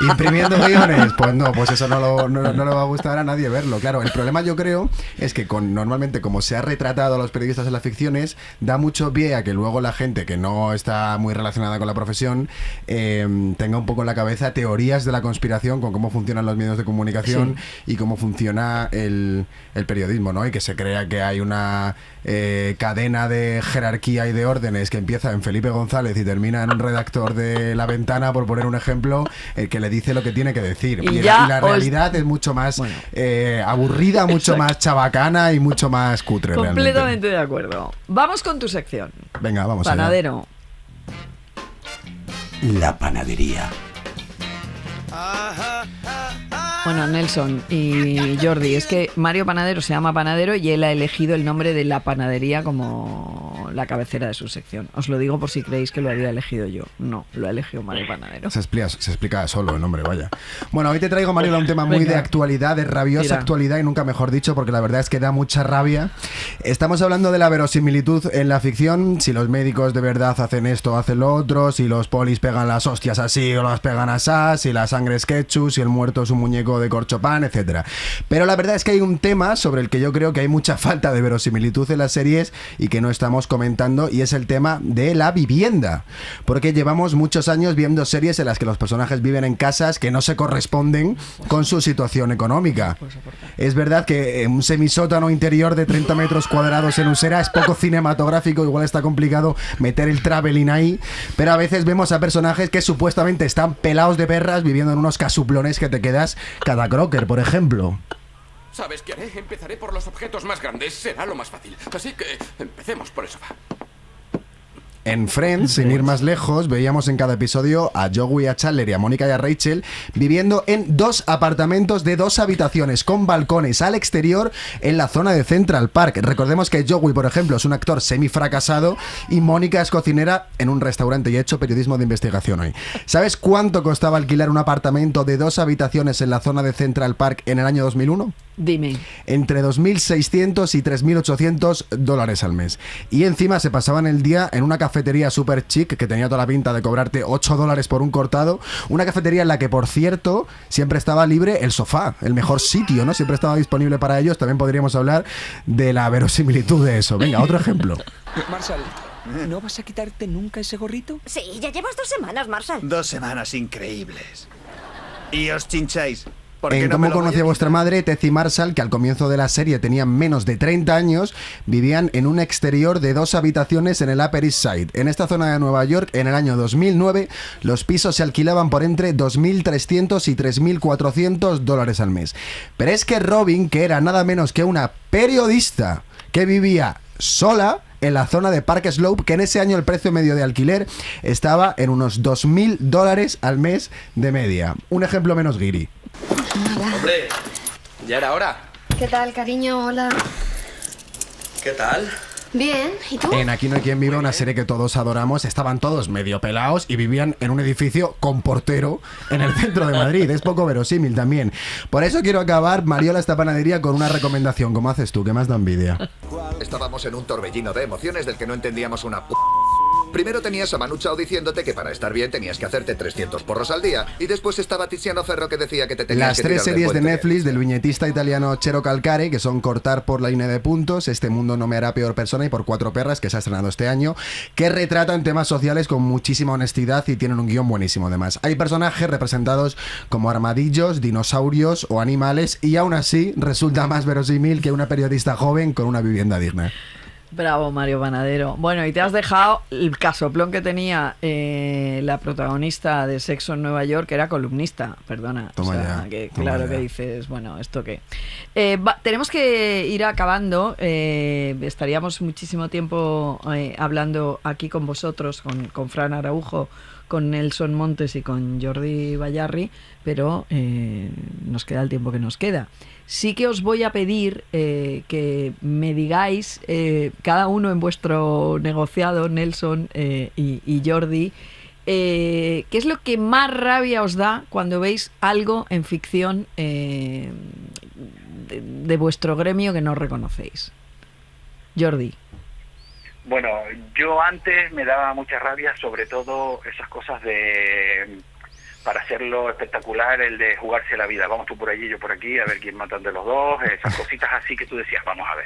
y imprimiendo guiones? Pues no, pues eso no le va a gustar a nadie verlo. Claro, el problema yo creo es que normalmente como se ha retratado a los periodistas en las ficciones, da mucho pie a que luego la gente que no está muy relacionada con la profesión tenga un poco en la cabeza teorías de la conspiración con cómo funcionan los medios de comunicación y cómo funciona el periodismo, ¿no? Y que se crea que hay una cadena de jerarquía y de órdenes que empieza en Felipe González y termina en un redactor de La Ventana, por poner un ejemplo, que le dice lo que tiene que decir. Y la realidad es mucho más aburrida, mucho más chabacana y mucho más cutre. Completamente de acuerdo. Vamos con tu sección. Venga, vamos allá. Panadero. La panadería. Bueno, Nelson y Jordi, es que Mario Panadero se llama Panadero y él ha elegido el nombre de La Panadería como la cabecera de su sección. Os lo digo por si creéis que lo había elegido yo. No, lo ha elegido Mario Panadero. Se explica solo el nombre, vaya. Bueno, hoy te traigo, Mario, un tema muy de actualidad, de rabiosa actualidad y nunca mejor dicho, porque la verdad es que da mucha rabia. Estamos hablando de la verosimilitud en la ficción, si los médicos de verdad hacen esto o hacen lo otro, si los polis pegan las hostias así o las pegan así, si la sangre es ketchup, si el muerto es un muñeco de corchopán, etcétera. Pero la verdad es que hay un tema sobre el que yo creo que hay mucha falta de verosimilitud en las series y que no estamos comentando, y es el tema de la vivienda. Porque llevamos muchos años viendo series en las que los personajes viven en casas que no se corresponden con su situación económica. Es verdad que un semisótano interior de 30 metros cuadrados en Usera es poco cinematográfico, igual está complicado meter el traveling ahí, pero a veces vemos a personajes que supuestamente están pelados de perras viviendo en unos casuplones que te quedas cada crocker, por ejemplo. ¿Sabes qué haré? Empezaré por los objetos más grandes. Será lo más fácil. Así que empecemos por el sofá. En Friends, sin ir más lejos, veíamos en cada episodio a Joey, a Chandler y a Mónica y a Rachel viviendo en 2 apartamentos de 2 habitaciones con balcones al exterior en la zona de Central Park. Recordemos que Joey, por ejemplo, es un actor semifracasado y Mónica es cocinera en un restaurante y ha hecho periodismo de investigación hoy. ¿Sabes cuánto costaba alquilar un apartamento de 2 habitaciones en la zona de Central Park en el año 2001? Dime. Entre $2.600 y $3.800 al mes. Y encima se pasaban el día en una cafetería super chic que tenía toda la pinta de cobrarte $8 por un cortado. Una cafetería en la que, por cierto, siempre estaba libre el sofá, el mejor sitio, ¿no? Siempre estaba disponible para ellos. También podríamos hablar de la verosimilitud de eso. Venga, otro ejemplo. Marshall, ¿no vas a quitarte nunca ese gorrito? Sí, ya llevas 2 semanas, Marshall. 2 semanas increíbles. Y os chincháis. En Cómo conocí a vuestra madre, Tess y Marshall, que al comienzo de la serie tenían menos de 30 años, vivían en un exterior de 2 habitaciones en el Upper East Side. En esta zona de Nueva York, en el año 2009, los pisos se alquilaban por entre $2.300 y $3.400 al mes. Pero es que Robin, que era nada menos que una periodista que vivía sola en la zona de Park Slope, que en ese año el precio medio de alquiler estaba en unos $2.000 al mes de media. Un ejemplo menos guiri. Hola. Hombre, ya era hora. ¿Qué tal, cariño? Hola. ¿Qué tal? Bien, ¿y tú? En Aquí no hay quien viva, una serie que todos adoramos, estaban todos medio pelados y vivían en un edificio con portero en el centro de Madrid. Es poco verosímil también. Por eso quiero acabar, Mariola, esta panadería con una recomendación. ¿Cómo haces tú? ¿Qué más da envidia? Estábamos en un torbellino de emociones del que no entendíamos una p... Primero tenías a Manu Chao diciéndote que para estar bien tenías que hacerte 300 porros al día. Y después estaba Tiziano Ferro que decía que te tenías Las que 3 tirar series de puente. Netflix del viñetista italiano Cero Calcare, que son Cortar por la línea de puntos, Este mundo no me hará peor persona y Por 4 perras, que se ha estrenado este año, que retratan temas sociales con muchísima honestidad y tienen un guión buenísimo además. Hay personajes representados como armadillos, dinosaurios o animales y aún así resulta más verosímil que una periodista joven con una vivienda digna. Bravo, Mario Panadero. Bueno, y te has dejado el casoplón que tenía la protagonista de Sexo en Nueva York, que era columnista, perdona. Toma ya, que toma claro ya. que dices, bueno, ¿esto qué? Tenemos que ir acabando. Estaríamos muchísimo tiempo hablando aquí con vosotros, con Fran Araujo, con Nelson Montes y con Jordi Bayarri, pero nos queda el tiempo que nos queda. Sí que os voy a pedir que me digáis, cada uno en vuestro negociado, Nelson y Jordi, ¿qué es lo que más rabia os da cuando veis algo en ficción de vuestro gremio que no reconocéis? Jordi. Bueno, yo antes me daba mucha rabia, sobre todo esas cosas de, para hacerlo espectacular, el de jugarse la vida. Vamos tú por allí, yo por aquí, a ver quién matan de los dos, esas cositas así que tú decías, vamos a ver,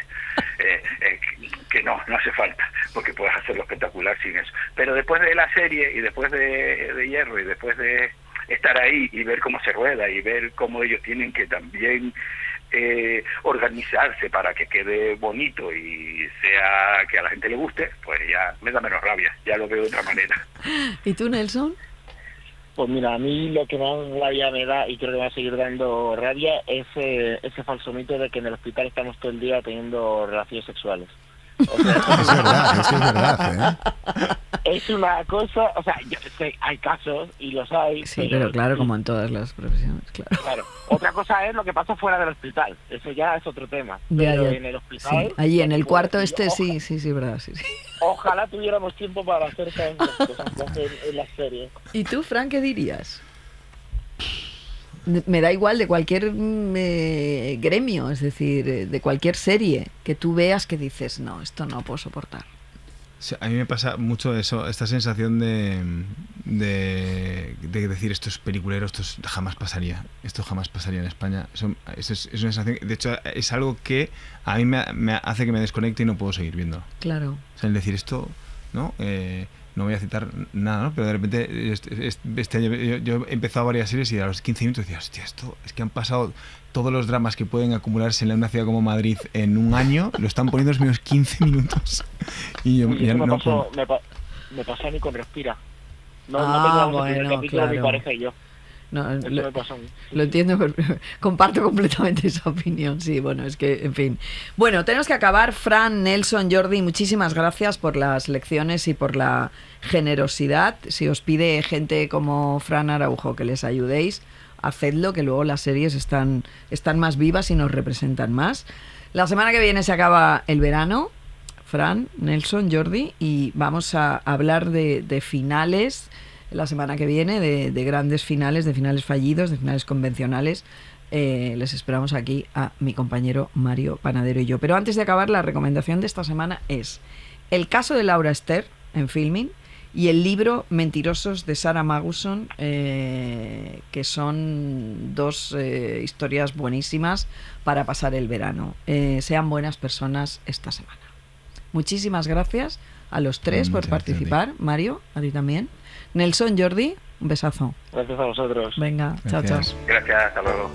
que no hace falta, porque puedes hacerlo espectacular sin eso. Pero después de la serie y después de Hierro y después de estar ahí y ver cómo se rueda y ver cómo ellos tienen que también organizarse para que quede bonito y sea que a la gente le guste, pues ya me da menos rabia, ya lo veo de otra manera. ¿Y tú, Nelson? Pues mira, a mí lo que más rabia me da, y creo que va a seguir dando rabia, es ese falso mito de que en el hospital estamos todo el día teniendo relaciones sexuales. O sea, es verdad, es una cosa, o sea, yo sé, hay casos y los hay. Sí, pero claro, como en todas las profesiones, claro. Claro. Otra cosa es lo que pasa fuera del hospital, eso ya es otro tema. Ya, Pero ya. en el hospital... Sí, allí en el cuarto pues, sí, verdad, sí. Ojalá tuviéramos tiempo para hacer tantas cosas que hacen en las series. ¿Y tú, Fran, qué dirías? Me da igual de cualquier gremio, es decir, de cualquier serie que tú veas que dices, no, esto no puedo soportar. Sí, a mí me pasa mucho eso, esta sensación de decir esto es peliculero, esto jamás pasaría en España. Eso es una sensación, de hecho es algo que a mí me hace que me desconecte y no puedo seguir viendo. Claro. O sea, el decir esto, ¿no? No voy a citar nada, ¿no? Pero de repente este año yo he empezado varias series y a los 15 minutos decía, hostia, esto es que han pasado todos los dramas que pueden acumularse en una ciudad como Madrid en un año, lo están poniendo en los mismos 15 minutos. Y yo ya me no pasó, puedo. me pasó a mí con Respira. No bueno, el capítulo de mi pareja y yo. No, Eso me pasó a mí. Lo entiendo, pero comparto completamente esa opinión. Sí, bueno, es que, en fin. Bueno, tenemos que acabar. Fran, Nelson, Jordi, muchísimas gracias por las lecciones y por la generosidad. Si os pide gente como Fran Araujo que les ayudéis, hacedlo, que luego las series están más vivas y nos representan más. La semana que viene se acaba el verano. Fran, Nelson, Jordi, y vamos a hablar de finales la semana que viene, de grandes finales, de finales fallidos, de finales convencionales. Les esperamos aquí a mi compañero Mario Panadero y yo. Pero antes de acabar, la recomendación de esta semana es El caso de Laura Ester en Filmin y el libro Mentirosos de Sarah Maguson, que son dos historias buenísimas para pasar el verano. Sean buenas personas esta semana. Muchísimas gracias a los tres por participar. Jordi. Mario, a ti también. Nelson, Jordi, un besazo. Gracias a vosotros. Venga, chao, chao. Gracias, hasta luego.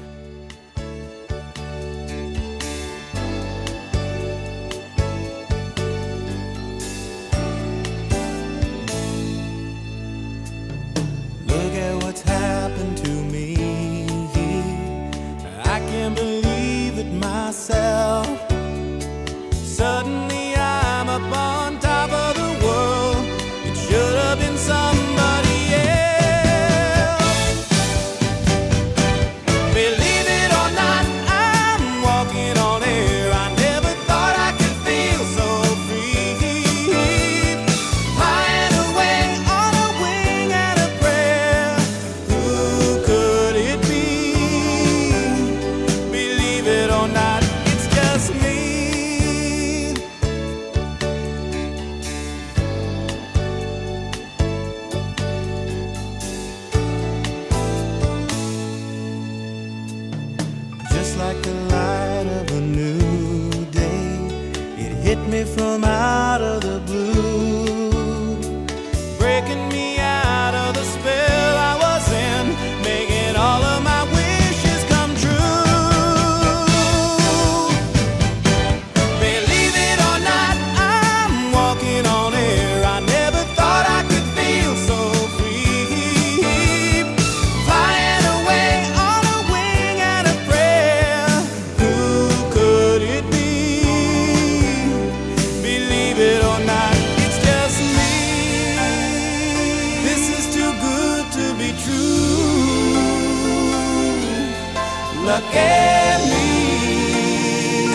at me,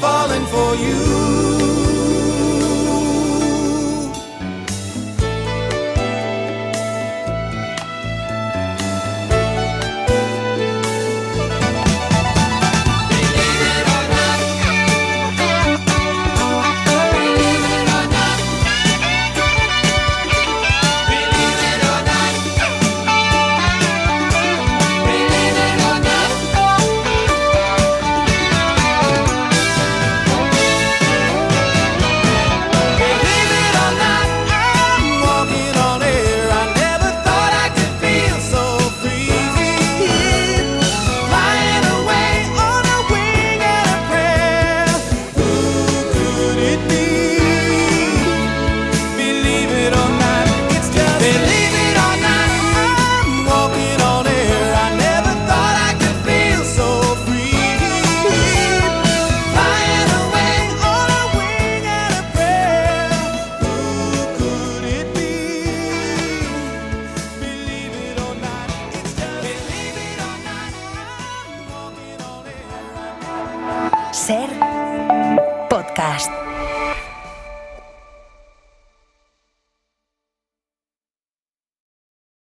falling for you. Ser podcast.